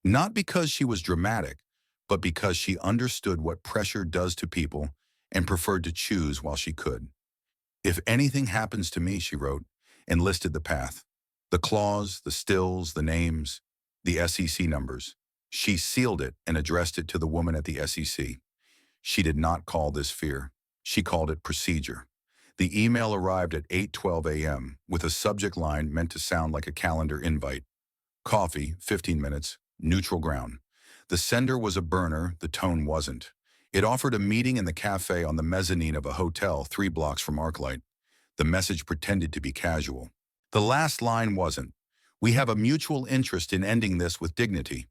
Not because she was dramatic, but because she understood what pressure does to people and preferred to choose while she could. If anything happens to me, she wrote, and listed the path. The clause, the stills, the names, the SEC numbers. She sealed it and addressed it to the woman at the SEC. She did not call this fear. She called it procedure. The email arrived at 8:12 a.m. with a subject line meant to sound like a calendar invite. Coffee, 15 minutes, neutral ground. The sender was a burner, the tone wasn't. It offered a meeting in the cafe on the mezzanine of a hotel 3 blocks from Arclight. The message pretended to be casual. The last line wasn't. We have a mutual interest in ending this with dignity.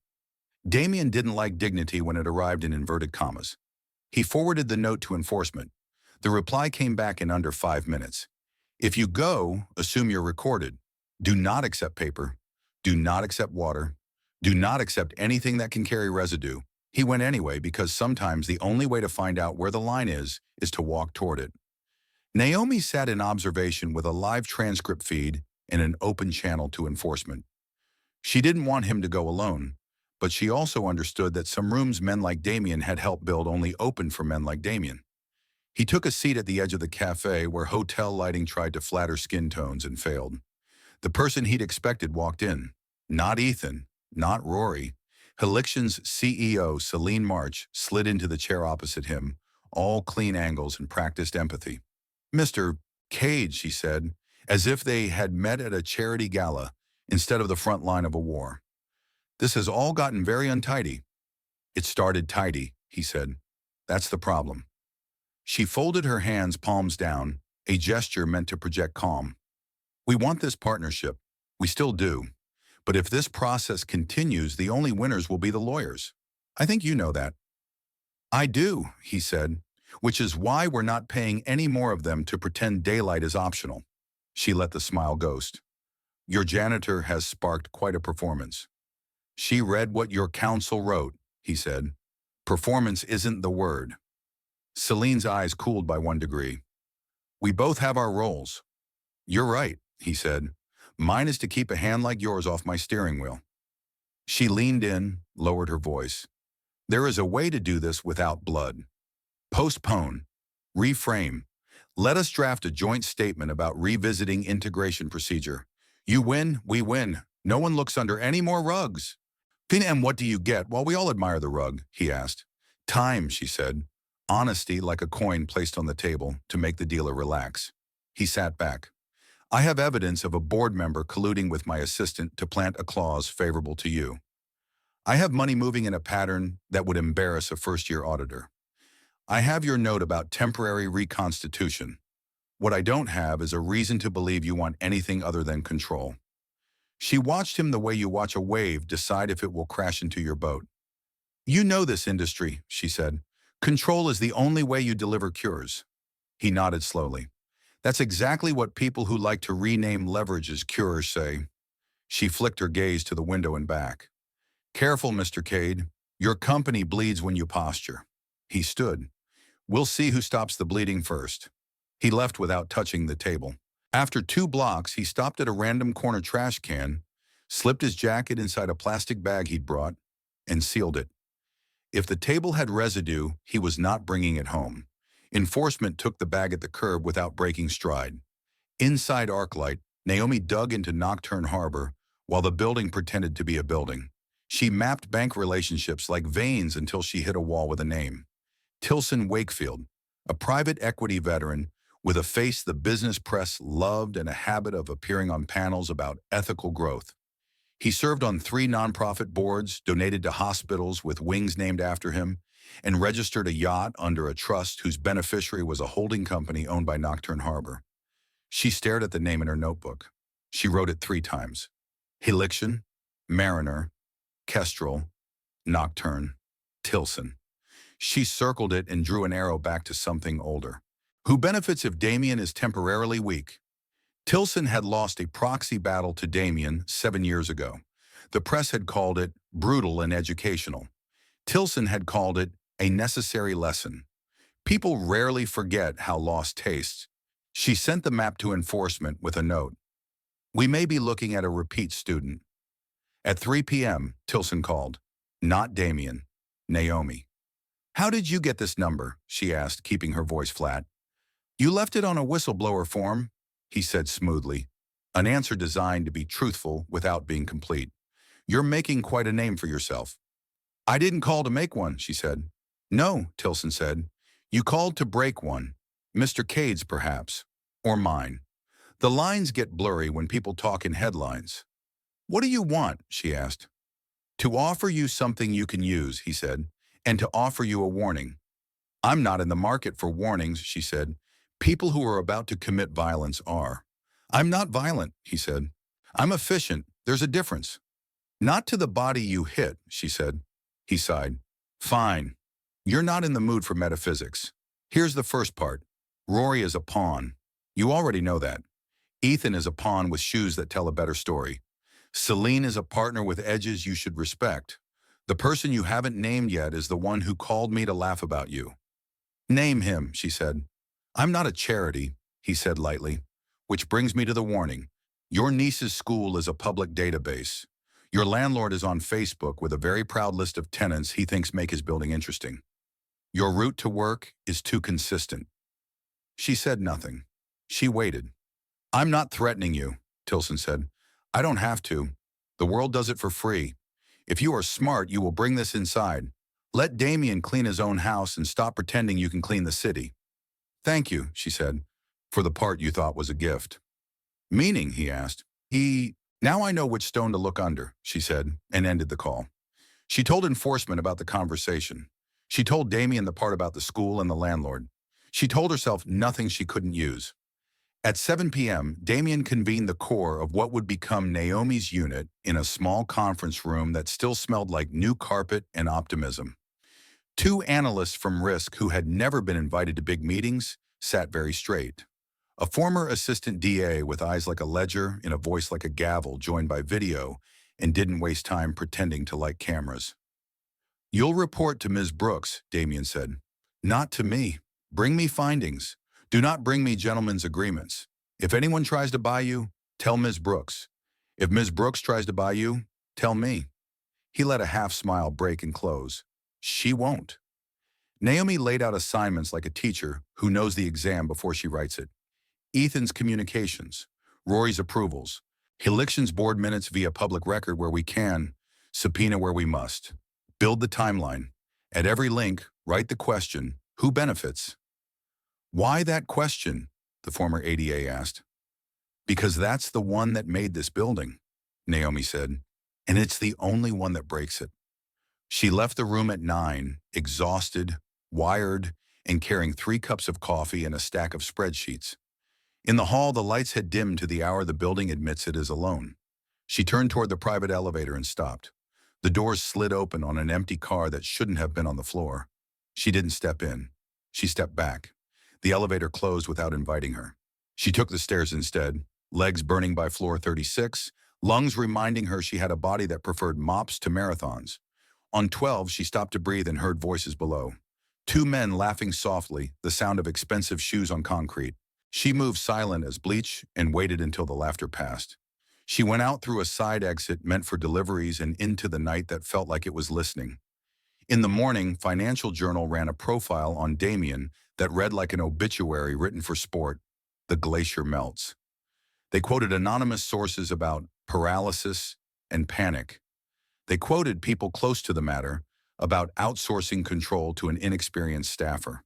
Damien didn't like dignity when it arrived in inverted commas. He forwarded the note to enforcement. The reply came back in under 5 minutes. If you go, assume you're recorded. Do not accept paper. Do not accept water. Do not accept anything that can carry residue. He went anyway because sometimes the only way to find out where the line is to walk toward it. Naomi sat in observation with a live transcript feed and an open channel to enforcement. She didn't want him to go alone, but she also understood that some rooms men like Damien had helped build only opened for men like Damien. He took a seat at the edge of the cafe where hotel lighting tried to flatter skin tones and failed. The person he'd expected walked in. Not Ethan, not Rory. Heliction's CEO, Celine March, slid into the chair opposite him, all clean angles and practiced empathy. Mr. Cade, she said, as if they had met at a charity gala instead of the front line of a war. This has all gotten very untidy. It started tidy, he said. That's the problem. She folded her hands, palms down, a gesture meant to project calm. We want this partnership. We still do. But if this process continues, the only winners will be the lawyers. I think you know that. I do, he said, which is why we're not paying any more of them to pretend daylight is optional. She let the smile ghost. Your janitor has sparked quite a performance. She read what your counsel wrote, he said. Performance isn't the word. Celine's eyes cooled by 1 degree. We both have our roles. You're right, he said. Mine is to keep a hand like yours off my steering wheel. She leaned in, lowered her voice. There is a way to do this without blood. Postpone. Reframe. Let us draft a joint statement about revisiting integration procedure. You win, we win. No one looks under any more rugs. And what do you get while we all admire the rug? He asked. Time, she said. Honesty like a coin placed on the table to make the dealer relax. He sat back. I have evidence of a board member colluding with my assistant to plant a clause favorable to you. I have money moving in a pattern that would embarrass a first-year auditor. I have your note about temporary reconstitution. What I don't have is a reason to believe you want anything other than control. She watched him the way you watch a wave decide if it will crash into your boat. You know this industry, she said. Control is the only way you deliver cures. He nodded slowly. That's exactly what people who like to rename leverage as cures say. She flicked her gaze to the window and back. Careful, Mr. Cade. Your company bleeds when you posture. He stood. We'll see who stops the bleeding first. He left without touching the table. After 2 blocks, he stopped at a random corner trash can, slipped his jacket inside a plastic bag he'd brought, and sealed it. If the table had residue, he was not bringing it home. Enforcement took the bag at the curb without breaking stride. Inside Arclight, Naomi dug into Nocturne Harbor while the building pretended to be a building. She mapped bank relationships like veins until she hit a wall with a name. Tilson Wakefield, a private equity veteran with a face the business press loved and a habit of appearing on panels about ethical growth. He served on 3 nonprofit boards, donated to hospitals with wings named after him, and registered a yacht under a trust whose beneficiary was a holding company owned by Nocturne Harbor. She stared at the name in her notebook. She wrote it 3 times. Heliction, Mariner, Kestrel, Nocturne, Tilson. She circled it and drew an arrow back to something older. Who benefits if Damien is temporarily weak? Tilson had lost a proxy battle to Damien 7 years ago. The press had called it brutal and educational. Tilson had called it a necessary lesson. People rarely forget how loss tastes. She sent the map to enforcement with a note. We may be looking at a repeat student. At 3 p.m., Tilson called. Not Damien. Naomi. How did you get this number? She asked, keeping her voice flat. You left it on a whistleblower form, he said smoothly. An answer designed to be truthful without being complete. You're making quite a name for yourself. I didn't call to make one, she said. No, Tilson said. You called to break one. Mr. Cade's, perhaps. or mine. The lines get blurry when people talk in headlines. What do you want? She asked. To offer you something you can use, he said, and to offer you a warning. I'm not in the market for warnings, she said. People who are about to commit violence are. I'm not violent, he said. I'm efficient. There's a difference. Not to the body you hit, she said. He sighed. Fine. You're not in the mood for metaphysics. Here's the first part. Rory is a pawn. You already know that. Ethan is a pawn with shoes that tell a better story. Celine is a partner with edges you should respect. The person you haven't named yet is the one who called me to laugh about you. Name him, she said. I'm not a charity, he said lightly. Which brings me to the warning. Your niece's school is a public database. Your landlord is on Facebook with a very proud list of tenants he thinks make his building interesting. Your route to work is too consistent. She said nothing. She waited. I'm not threatening you, Tilson said. I don't have to. The world does it for free. If you are smart, you will bring this inside. Let Damien clean his own house and stop pretending you can clean the city. Thank you, she said, for the part you thought was a gift. Meaning, he asked. Now I know which stone to look under, she said, and ended the call. She told enforcement about the conversation. She told Damien the part about the school and the landlord. She told herself nothing she couldn't use. At 7 p.m., Damien convened the core of what would become Naomi's unit in a small conference room that still smelled like new carpet and optimism. Two analysts from Risk who had never been invited to big meetings sat very straight. A former assistant DA with eyes like a ledger and a voice like a gavel joined by video and didn't waste time pretending to like cameras. You'll report to Ms. Brooks, Damien said. Not to me. Bring me findings. Do not bring me gentlemen's agreements. If anyone tries to buy you, tell Ms. Brooks. If Ms. Brooks tries to buy you, tell me. He let a half-smile break and close. She won't. Naomi laid out assignments like a teacher who knows the exam before she writes it. Ethan's communications, Rory's approvals, Heliction's board minutes via public record where we can, subpoena where we must. Build the timeline. At every link, write the question, who benefits? Why that question? The former ADA asked. Because that's the one that made this building, Naomi said, and it's the only one that breaks it. She left the room at 9, exhausted, wired, and carrying 3 cups of coffee and a stack of spreadsheets. In the hall, the lights had dimmed to the hour the building admits it is alone. She turned toward the private elevator and stopped. The doors slid open on an empty car that shouldn't have been on the floor. She didn't step in. She stepped back. The elevator closed without inviting her. She took the stairs instead, legs burning by floor 36, lungs reminding her she had a body that preferred mops to marathons. On 12, she stopped to breathe and heard voices below. 2 men laughing softly, the sound of expensive shoes on concrete. She moved silent as bleach and waited until the laughter passed. She went out through a side exit meant for deliveries and into the night that felt like it was listening. In the morning, Financial Journal ran a profile on Damien that read like an obituary written for sport. The glacier melts. They quoted anonymous sources about paralysis and panic. They quoted people close to the matter about outsourcing control to an inexperienced staffer.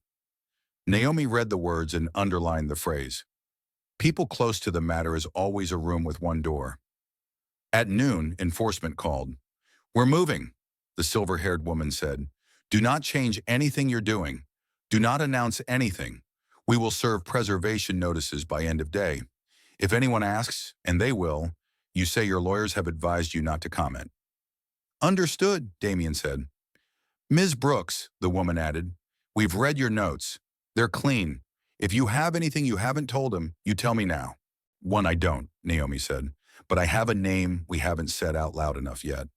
Naomi read the words and underlined the phrase. People close to the matter is always a room with one door. At noon, enforcement called. We're moving, the silver-haired woman said. Do not change anything you're doing. Do not announce anything. We will serve preservation notices by end of day. If anyone asks, and they will, you say your lawyers have advised you not to comment. Understood, Damien said. Ms. Brooks, the woman added, we've read your notes. They're clean. If you have anything you haven't told him, you tell me now. One, I don't, Naomi said, but I have a name we haven't said out loud enough yet.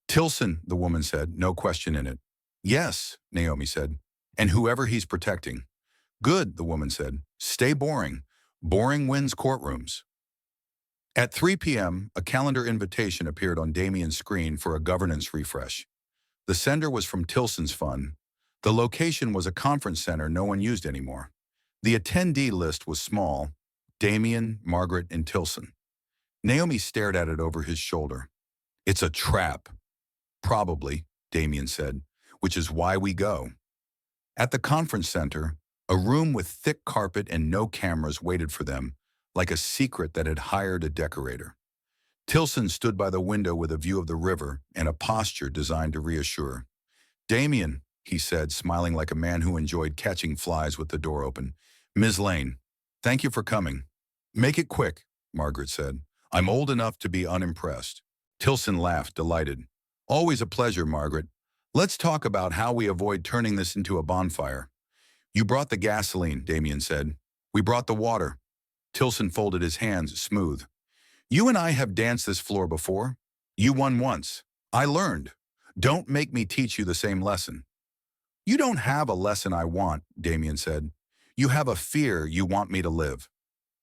Tilson, the woman said, no question in it. Yes, Naomi said, and whoever he's protecting. Good, the woman said. Stay boring. Boring wins courtrooms. At 3 p.m., a calendar invitation appeared on Damien's screen for a governance refresh. The sender was from Tilson's fund. The location was a conference center no one used anymore. The attendee list was small: Damien, Margaret, and Tilson. Naomi stared at it over his shoulder. It's a trap. Probably, Damien said, which is why we go. At the conference center, A room with thick carpet and no cameras waited for them, like a secret that had hired a decorator. Tilson stood by the window with a view of the river and a posture designed to reassure. "Damien," he said, smiling like a man who enjoyed catching flies with the door open. "Ms. Lane, thank you for coming." "Make it quick," Margaret said. "I'm old enough to be unimpressed." Tilson laughed, delighted. "Always a pleasure, Margaret. Let's talk about how we avoid turning this into a bonfire." "You brought the gasoline," Damien said. "We brought the water." Tilson folded his hands, smooth. "You and I have danced this floor before. You won once. I learned. Don't make me teach you the same lesson." "You don't have a lesson I want," Damien said. "You have a fear you want me to live."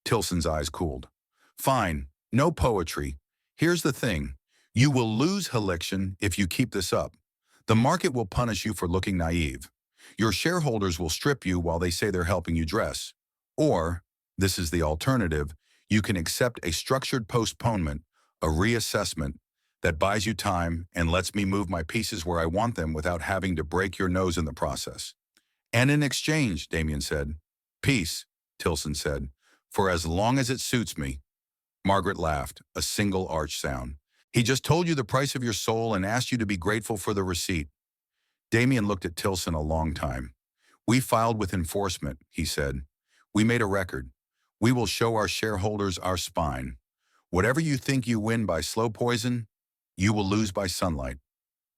Tilson's eyes cooled. "Fine, no poetry. Here's the thing. You will lose Helixion if you keep this up. The market will punish you for looking naive. Your shareholders will strip you while they say they're helping you dress. Or, this is the alternative, you can accept a structured postponement, a reassessment, that buys you time and lets me move my pieces where I want them without having to break your nose in the process." "And in exchange," Damien said. "Peace," Tilson said, "for as long as it suits me." Margaret laughed, a single arch sound. "He just told you the price of your soul and asked you to be grateful for the receipt." Damien looked at Tilson a long time. "We filed with enforcement," he said. "We made a record. We will show our shareholders our spine. Whatever you think you win by slow poison, you will lose by sunlight."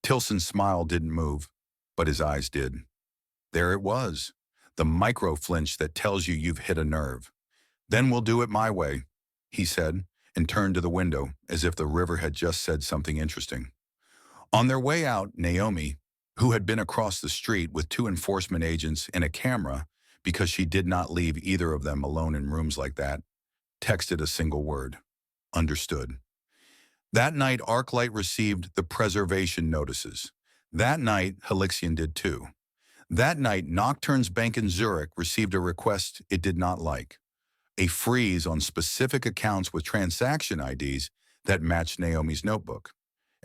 Tilson's smile didn't move, but his eyes did. There it was, the micro-flinch that tells you you've hit a nerve. "Then we'll do it my way," he said, and turned to the window, as if the river had just said something interesting. On their way out, Naomi, who had been across the street with 2 enforcement agents and a camera because she did not leave either of them alone in rooms like that, texted a single word: "Understood." That night, Arclight received the preservation notices. That night, Helixion did too. That night, Nocturne's Bank in Zurich received a request it did not like: a freeze on specific accounts with transaction IDs that matched Naomi's notebook.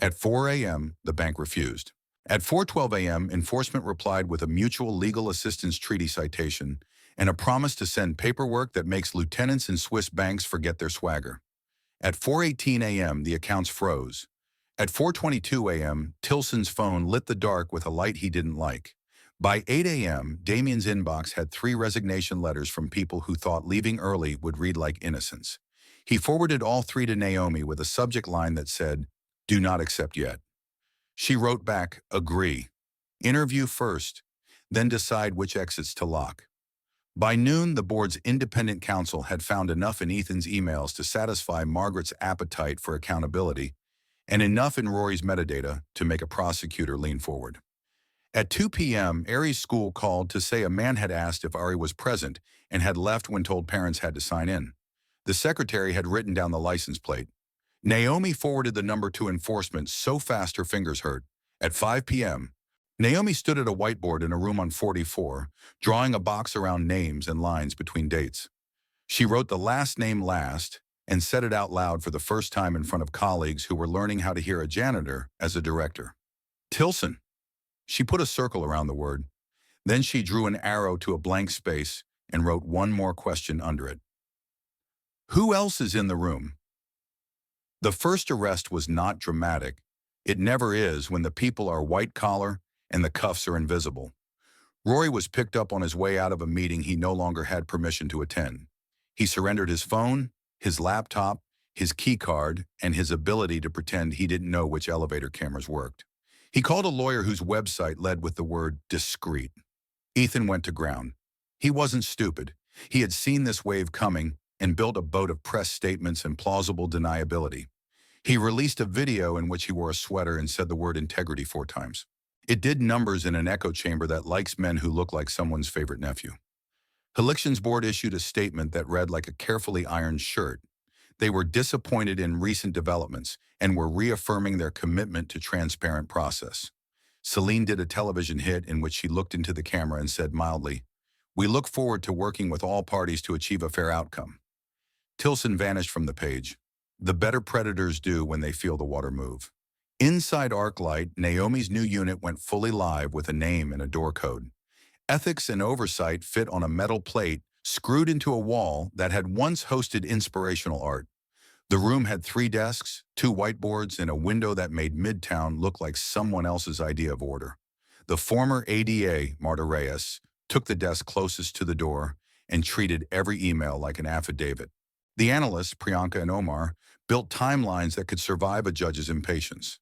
At 4 a.m., the bank refused. At 4:12 a.m., enforcement replied with a mutual legal assistance treaty citation and a promise to send paperwork that makes lieutenants in Swiss banks forget their swagger. At 4:18 a.m., the accounts froze. At 4:22 a.m., Tilson's phone lit the dark with a light he didn't like. By 8 a.m., Damien's inbox had 3 resignation letters from people who thought leaving early would read like innocence. He forwarded all 3 to Naomi with a subject line that said, "Do not accept yet." She wrote back, "Agree. Interview first, then decide which exits to lock." By noon, the board's independent counsel had found enough in Ethan's emails to satisfy Margaret's appetite for accountability, and enough in Rory's metadata to make a prosecutor lean forward. At 2 p.m., Ari's school called to say a man had asked if Ari was present and had left when told parents had to sign in. The secretary had written down the license plate. Naomi forwarded the number to enforcement so fast her fingers hurt. At 5 p.m., Naomi stood at a whiteboard in a room on 44, drawing a box around names and lines between dates. She wrote the last name last and said it out loud for the first time in front of colleagues who were learning how to hear a janitor as a director. "Tilson." She put a circle around the word. Then she drew an arrow to a blank space and wrote one more question under it. "Who else is in the room?" The first arrest was not dramatic. It never is when the people are white-collar and the cuffs are invisible. Rory was picked up on his way out of a meeting he no longer had permission to attend. He surrendered his phone, his laptop, his key card, and his ability to pretend he didn't know which elevator cameras worked. He called a lawyer whose website led with the word discreet. Ethan went to ground. He wasn't stupid. He had seen this wave coming and built a boat of press statements and plausible deniability. He released a video in which he wore a sweater and said the word integrity 4 times. It did numbers in an echo chamber that likes men who look like someone's favorite nephew. Helixion's board issued a statement that read like a carefully ironed shirt. They were disappointed in recent developments and were reaffirming their commitment to transparent process. Celine did a television hit in which she looked into the camera and said mildly, "We look forward to working with all parties to achieve a fair outcome." Tilson vanished from the page. The better predators do when they feel the water move. Inside Arclight, Naomi's new unit went fully live with a name and a door code. Ethics and oversight fit on a metal plate screwed into a wall that had once hosted inspirational art. The room had 3 desks, 2 whiteboards, and a window that made Midtown look like someone else's idea of order. The former ADA, Marta Reyes, took the desk closest to the door and treated every email like an affidavit. The analysts, Priyanka and Omar, built timelines that could survive a judge's impatience.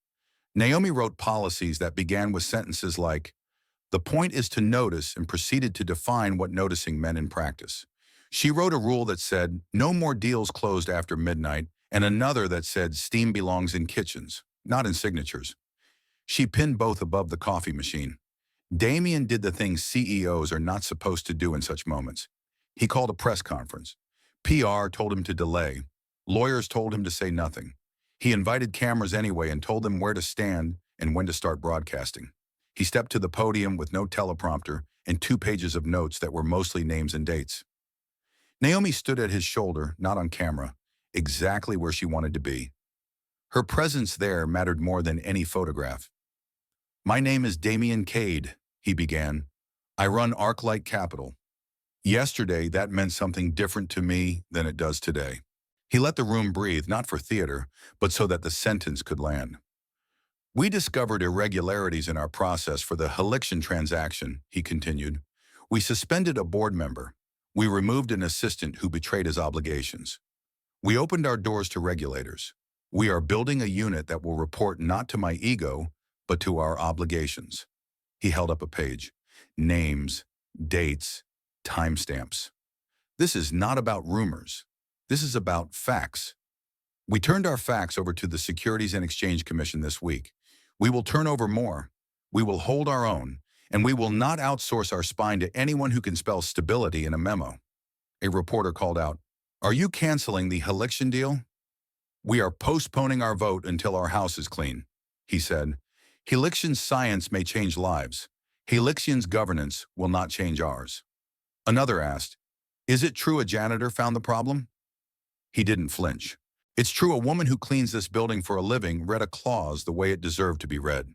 Naomi wrote policies that began with sentences like, "The point is to notice," and proceeded to define what noticing meant in practice. She wrote a rule that said, "No more deals closed after midnight," and another that said, "Steam belongs in kitchens, not in signatures." She pinned both above the coffee machine. Damien did the things CEOs are not supposed to do in such moments. He called a press conference. PR told him to delay. Lawyers told him to say nothing. He invited cameras anyway and told them where to stand and when to start broadcasting. He stepped to the podium with no teleprompter and 2 pages of notes that were mostly names and dates. Naomi stood at his shoulder, not on camera, exactly where she wanted to be. Her presence there mattered more than any photograph. "My name is Damien Cade," he began. "I run ArcLight Capital. Yesterday, that meant something different to me than it does today." He let the room breathe, not for theater, but so that the sentence could land. "We discovered irregularities in our process for the Helixion transaction," he continued. "We suspended a board member. We removed an assistant who betrayed his obligations. We opened our doors to regulators. We are building a unit that will report not to my ego, but to our obligations." He held up a page. Names, dates, timestamps. "This is not about rumors. This is about facts. We turned our facts over to the Securities and Exchange Commission this week. We will turn over more. We will hold our own, and we will not outsource our spine to anyone who can spell stability in a memo." A reporter called out, "Are you canceling the Helixion deal?" "We are postponing our vote until our house is clean," he said. "Helixion's science may change lives. Helixion's governance will not change ours." Another asked, "Is it true a janitor found the problem?" He didn't flinch. "It's true a woman who cleans this building for a living read a clause the way it deserved to be read.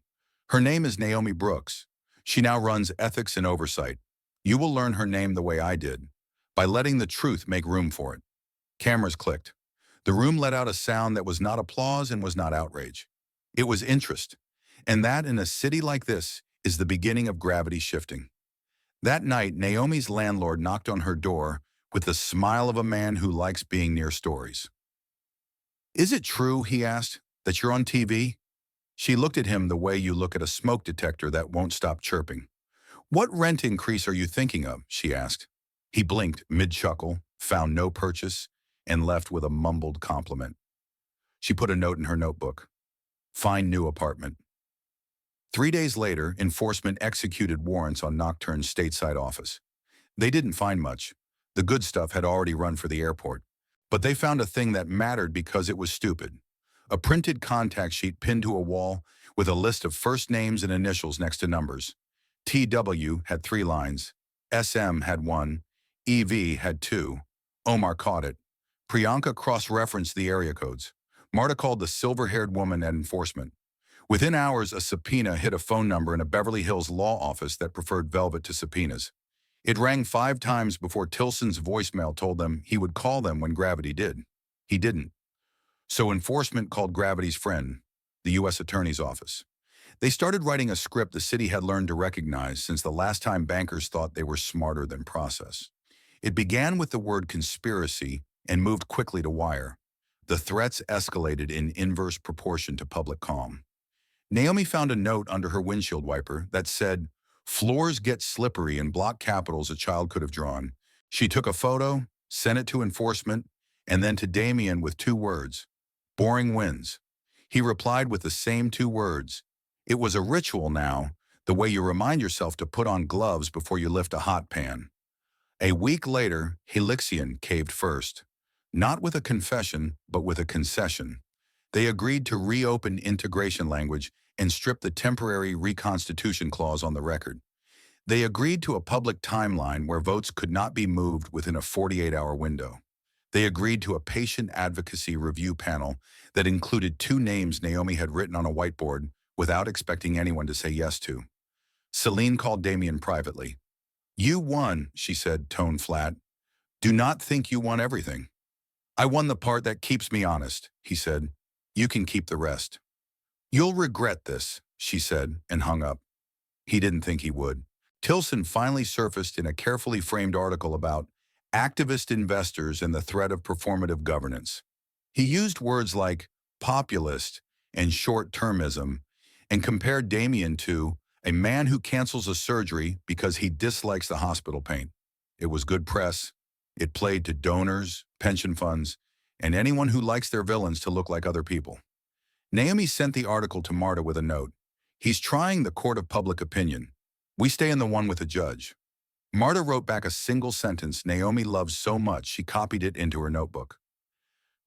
Her name is Naomi Brooks. She now runs ethics and oversight. You will learn her name the way I did, by letting the truth make room for it." Cameras clicked. The room let out a sound that was not applause and was not outrage. It was interest. And that, in a city like this, is the beginning of gravity shifting. That night, Naomi's landlord knocked on her door with the smile of a man who likes being near stories. "Is it true," he asked, "that you're on TV?" She looked at him the way you look at a smoke detector that won't stop chirping. "What rent increase are you thinking of?" she asked. He blinked mid-chuckle, found no purchase, and left with a mumbled compliment. She put a note in her notebook. "Find new apartment." 3 days later, enforcement executed warrants on Nocturne's stateside office. They didn't find much. The good stuff had already run for the airport. But they found a thing that mattered because it was stupid. A printed contact sheet pinned to a wall with a list of first names and initials next to numbers. TW had 3 lines. SM had 1. EV had 2. Omar caught it. Priyanka cross-referenced the area codes. Marta called the silver-haired woman at enforcement. Within hours, a subpoena hit a phone number in a Beverly Hills law office that preferred velvet to subpoenas. It rang 5 times before Tilson's voicemail told them he would call them when Gravity did. He didn't. So enforcement called Gravity's friend, the U.S. Attorney's Office. They started writing a script the city had learned to recognize since the last time bankers thought they were smarter than process. It began with the word conspiracy and moved quickly to wire. The threats escalated in inverse proportion to public calm. Naomi found a note under her windshield wiper that said, "Floors get slippery" in block capitals a child could have drawn. She took a photo, sent it to enforcement, and then to Damien with 2 words, "Boring wins." He replied with the same 2 words. It was a ritual now, the way you remind yourself to put on gloves before you lift a hot pan. A week later, Helixion caved first. Not with a confession, but with a concession. They agreed to reopen integration language and strip the temporary reconstitution clause on the record. They agreed to a public timeline where votes could not be moved within a 48-hour window. They agreed to a patient advocacy review panel that included 2 names Naomi had written on a whiteboard without expecting anyone to say yes to. Celine called Damien privately. You won, she said, tone flat. Do not think you won everything. I won the part that keeps me honest, he said. You can keep the rest. You'll regret this, she said, and hung up. He didn't think he would. Tilson finally surfaced in a carefully framed article about activist investors and the threat of performative governance. He used words like populist and short-termism and compared Damien to a man who cancels a surgery because he dislikes the hospital paint. It was good press. It played to donors, pension funds, and anyone who likes their villains to look like other people. Naomi sent the article to Marta with a note. He's trying the court of public opinion. We stay in the one with the judge. Marta wrote back a single sentence Naomi loved so much she copied it into her notebook.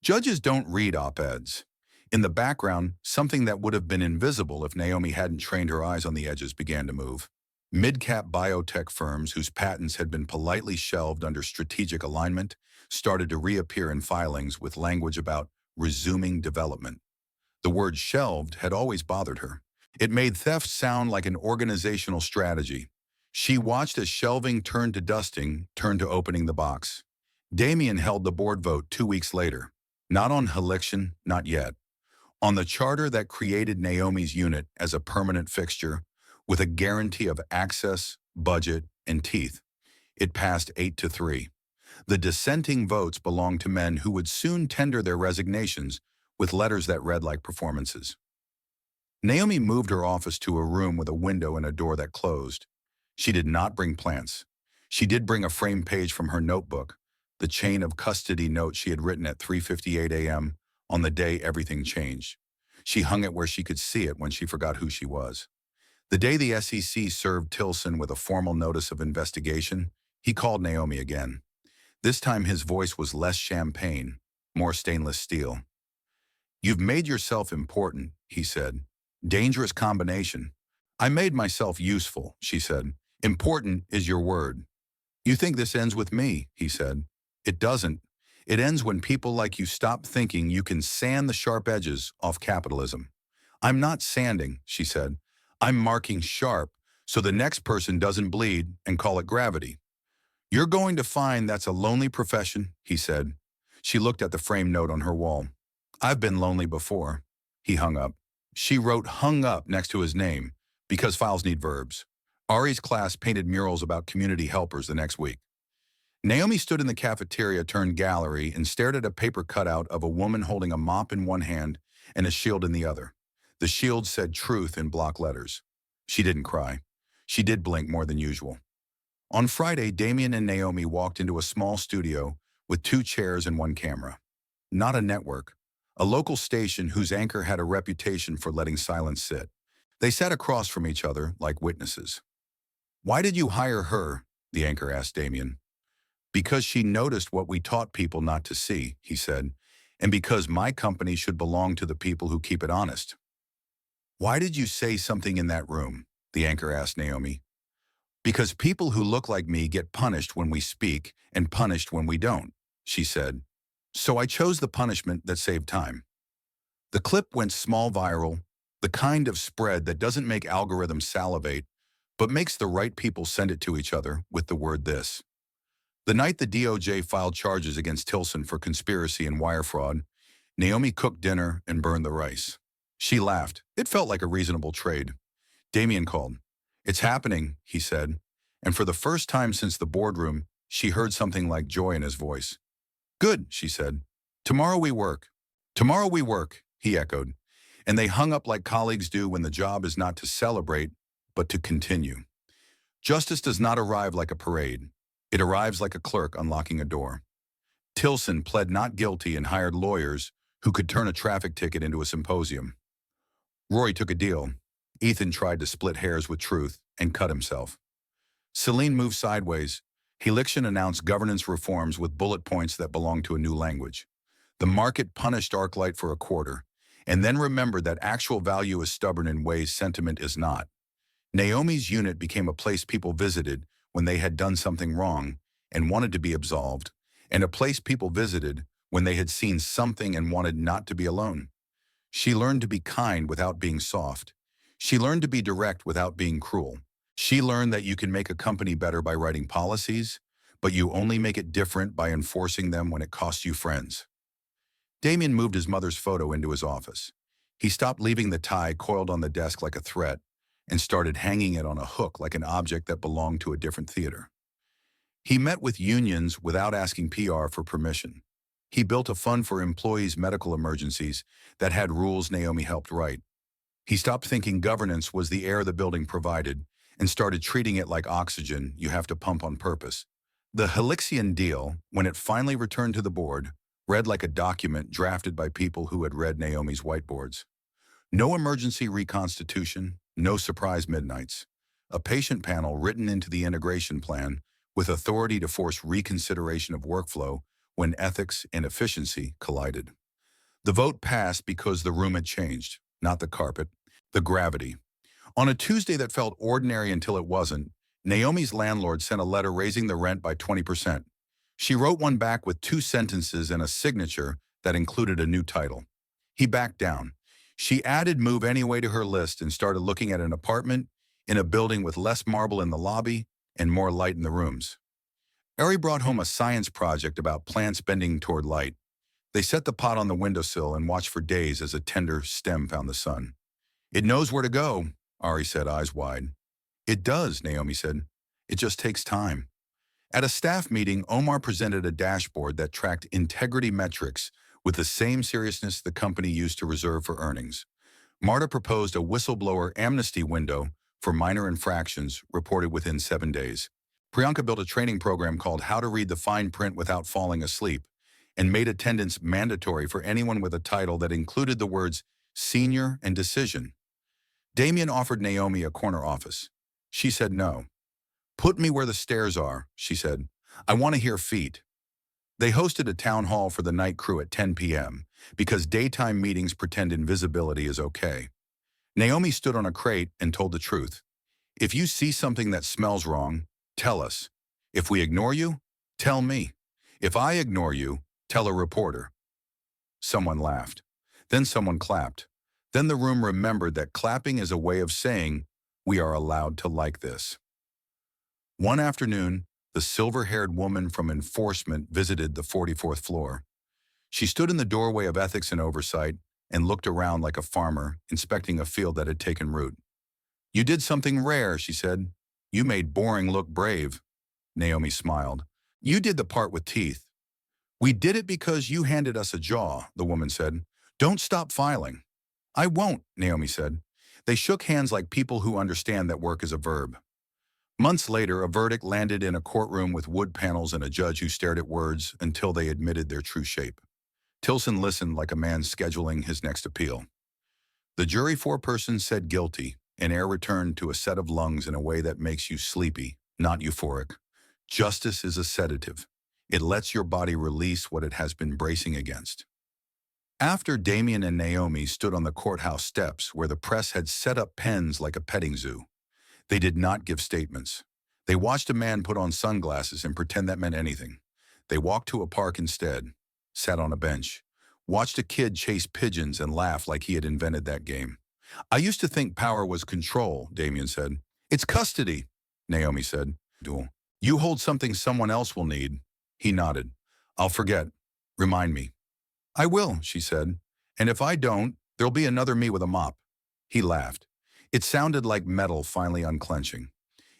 Judges don't read op-eds. In the background, something that would have been invisible if Naomi hadn't trained her eyes on the edges began to move. Mid-cap biotech firms whose patents had been politely shelved under strategic alignment started to reappear in filings with language about resuming development. The word shelved had always bothered her. It made theft sound like an organizational strategy. She watched as shelving turned to dusting, turned to opening the box. Damien held the board vote 2 weeks later. Not on Heliction, not yet. On the charter that created Naomi's unit as a permanent fixture, with a guarantee of access, budget, and teeth. It passed 8-3. The dissenting votes belonged to men who would soon tender their resignations with letters that read like performances. Naomi moved her office to a room with a window and a door that closed. She did not bring plants. She did bring a framed page from her notebook, the chain of custody note she had written at 3:58 a.m. on the day everything changed. She hung it where she could see it when she forgot who she was. The day the SEC served Tilson with a formal notice of investigation, he called Naomi again. This time his voice was less champagne, more stainless steel. You've made yourself important, he said. Dangerous combination. I made myself useful, she said. Important is your word. You think this ends with me, he said. It doesn't. It ends when people like you stop thinking you can sand the sharp edges off capitalism. I'm not sanding, she said. I'm marking sharp so the next person doesn't bleed and call it gravity. You're going to find that's a lonely profession, he said. She looked at the framed note on her wall. I've been lonely before. He hung up. She wrote hung up next to his name because files need verbs. Ari's class painted murals about community helpers the next week. Naomi stood in the cafeteria turned gallery and stared at a paper cutout of a woman holding a mop in one hand and a shield in the other. The shield said truth in block letters. She didn't cry. She did blink more than usual. On Friday, Damien and Naomi walked into a small studio with 2 chairs and 1 camera. Not a network. A local station whose anchor had a reputation for letting silence sit. They sat across from each other like witnesses. Why did you hire her? The anchor asked Damien. Because she noticed what we taught people not to see, he said, and because my company should belong to the people who keep it honest. Why did you say something in that room? The anchor asked Naomi. Because people who look like me get punished when we speak and punished when we don't, she said. So I chose the punishment that saved time. The clip went small viral, the kind of spread that doesn't make algorithms salivate, but makes the right people send it to each other with the word this. The night the DOJ filed charges against Tilson for conspiracy and wire fraud, Naomi cooked dinner and burned the rice. She laughed. It felt like a reasonable trade. Damien called. It's happening, he said, and for the first time since the boardroom, she heard something like joy in his voice. Good, she said. Tomorrow we work. Tomorrow we work, he echoed, and they hung up like colleagues do when the job is not to celebrate, but to continue. Justice does not arrive like a parade. It arrives like a clerk unlocking a door. Tilson pled not guilty and hired lawyers who could turn a traffic ticket into a symposium. Roy took a deal. Ethan tried to split hairs with truth and cut himself. Celine moved sideways. Heliction announced governance reforms with bullet points that belonged to a new language. The market punished Arclight for a quarter, and then remembered that actual value is stubborn in ways sentiment is not. Naomi's unit became a place people visited when they had done something wrong and wanted to be absolved, and a place people visited when they had seen something and wanted not to be alone. She learned to be kind without being soft. She learned to be direct without being cruel. She learned that you can make a company better by writing policies, but you only make it different by enforcing them when it costs you friends. Damien moved his mother's photo into his office. He stopped leaving the tie coiled on the desk like a threat and started hanging it on a hook like an object that belonged to a different theater. He met with unions without asking PR for permission. He built a fund for employees' medical emergencies that had rules Naomi helped write. He stopped thinking governance was the air the building provided and started treating it like oxygen you have to pump on purpose. The Helixian deal, when it finally returned to the board, read like a document drafted by people who had read Naomi's whiteboards. No emergency reconstitution, no surprise midnights. A patient panel written into the integration plan with authority to force reconsideration of workflow when ethics and efficiency collided. The vote passed because the room had changed, not the carpet, the gravity. On a Tuesday that felt ordinary until it wasn't, Naomi's landlord sent a letter raising the rent by 20%. She wrote one back with 2 sentences and a signature that included a new title. He backed down. She added move anyway to her list and started looking at an apartment in a building with less marble in the lobby and more light in the rooms. Ari brought home a science project about plants bending toward light. They set the pot on the windowsill and watched for days as a tender stem found the sun. It knows where to go, Ari said, eyes wide. It does, Naomi said. It just takes time. At a staff meeting, Omar presented a dashboard that tracked integrity metrics with the same seriousness the company used to reserve for earnings. Marta proposed a whistleblower amnesty window for minor infractions reported within 7 days. Priyanka built a training program called How to Read the Fine Print Without Falling Asleep and made attendance mandatory for anyone with a title that included the words senior and decision. Damien offered Naomi a corner office. She said no. Put me where the stairs are, she said. I want to hear feet. They hosted a town hall for the night crew at 10 p.m. because daytime meetings pretend invisibility is okay. Naomi stood on a crate and told the truth. If you see something that smells wrong, tell us. If we ignore you, tell me. If I ignore you, tell a reporter. Someone laughed. Then someone clapped. Then the room remembered that clapping is a way of saying, we are allowed to like this. One afternoon, the silver-haired woman from enforcement visited the 44th floor. She stood in the doorway of ethics and oversight and looked around like a farmer inspecting a field that had taken root. You did something rare, she said. You made boring look brave. Naomi smiled. You did the part with teeth. We did it because you handed us a jaw, the woman said. Don't stop filing. I won't, Naomi said. They shook hands like people who understand that work is a verb. Months later, a verdict landed in a courtroom with wood panels and a judge who stared at words until they admitted their true shape. Tilson listened like a man scheduling his next appeal. The jury foreperson said guilty, and air returned to a set of lungs in a way that makes you sleepy, not euphoric. Justice is a sedative. It lets your body release what it has been bracing against. After Damien and Naomi stood on the courthouse steps where the press had set up pens like a petting zoo, they did not give statements. They watched a man put on sunglasses and pretend that meant anything. They walked to a park instead, sat on a bench, watched a kid chase pigeons and laugh like he had invented that game. I used to think power was control, Damien said. It's custody, Naomi said. You hold something someone else will need. He nodded. I'll forget. Remind me. I will, she said. And if I don't, there'll be another me with a mop. He laughed. It sounded like metal finally unclenching.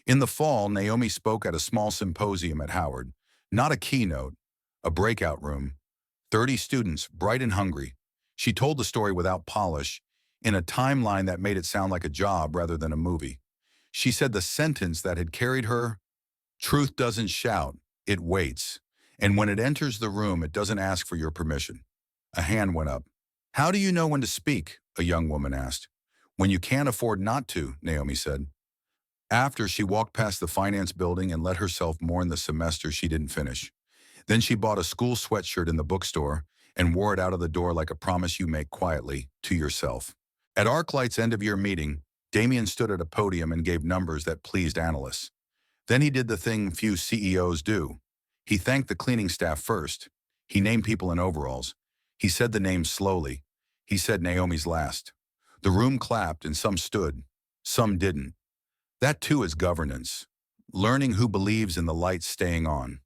In the fall, Naomi spoke at a small symposium at Howard. Not a keynote, a breakout room. 30 students, bright and hungry. She told the story without polish, in a timeline that made it sound like a job rather than a movie. She said the sentence that had carried her, truth doesn't shout, it waits. And when it enters the room, it doesn't ask for your permission. A hand went up. How do you know when to speak? A young woman asked. When you can't afford not to, Naomi said. After, she walked past the finance building and let herself mourn the semester she didn't finish. Then she bought a school sweatshirt in the bookstore and wore it out of the door like a promise you make quietly to yourself. At ArcLight's end-of-year meeting, Damien stood at a podium and gave numbers that pleased analysts. Then he did the thing few CEOs do. He thanked the cleaning staff first. He named people in overalls. He said the names slowly. He said Naomi's last. The room clapped and some stood. Some didn't. That too is governance. Learning who believes in the light staying on.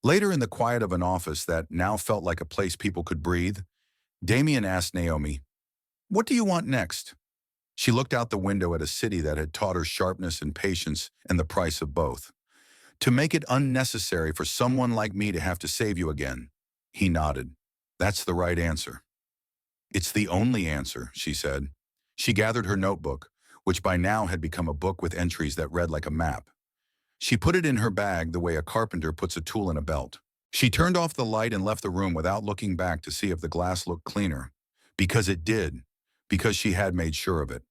Later in the quiet of an office that now felt like a place people could breathe, Damien asked Naomi, "What do you want next?" She looked out the window at a city that had taught her sharpness and patience and the price of both. "To make it unnecessary for someone like me to have to save you again." He nodded. "That's the right answer." "It's the only answer," she said. She gathered her notebook, which by now had become a book with entries that read like a map. She put it in her bag the way a carpenter puts a tool in a belt. She turned off the light and left the room without looking back to see if the glass looked cleaner. Because it did. Because she had made sure of it.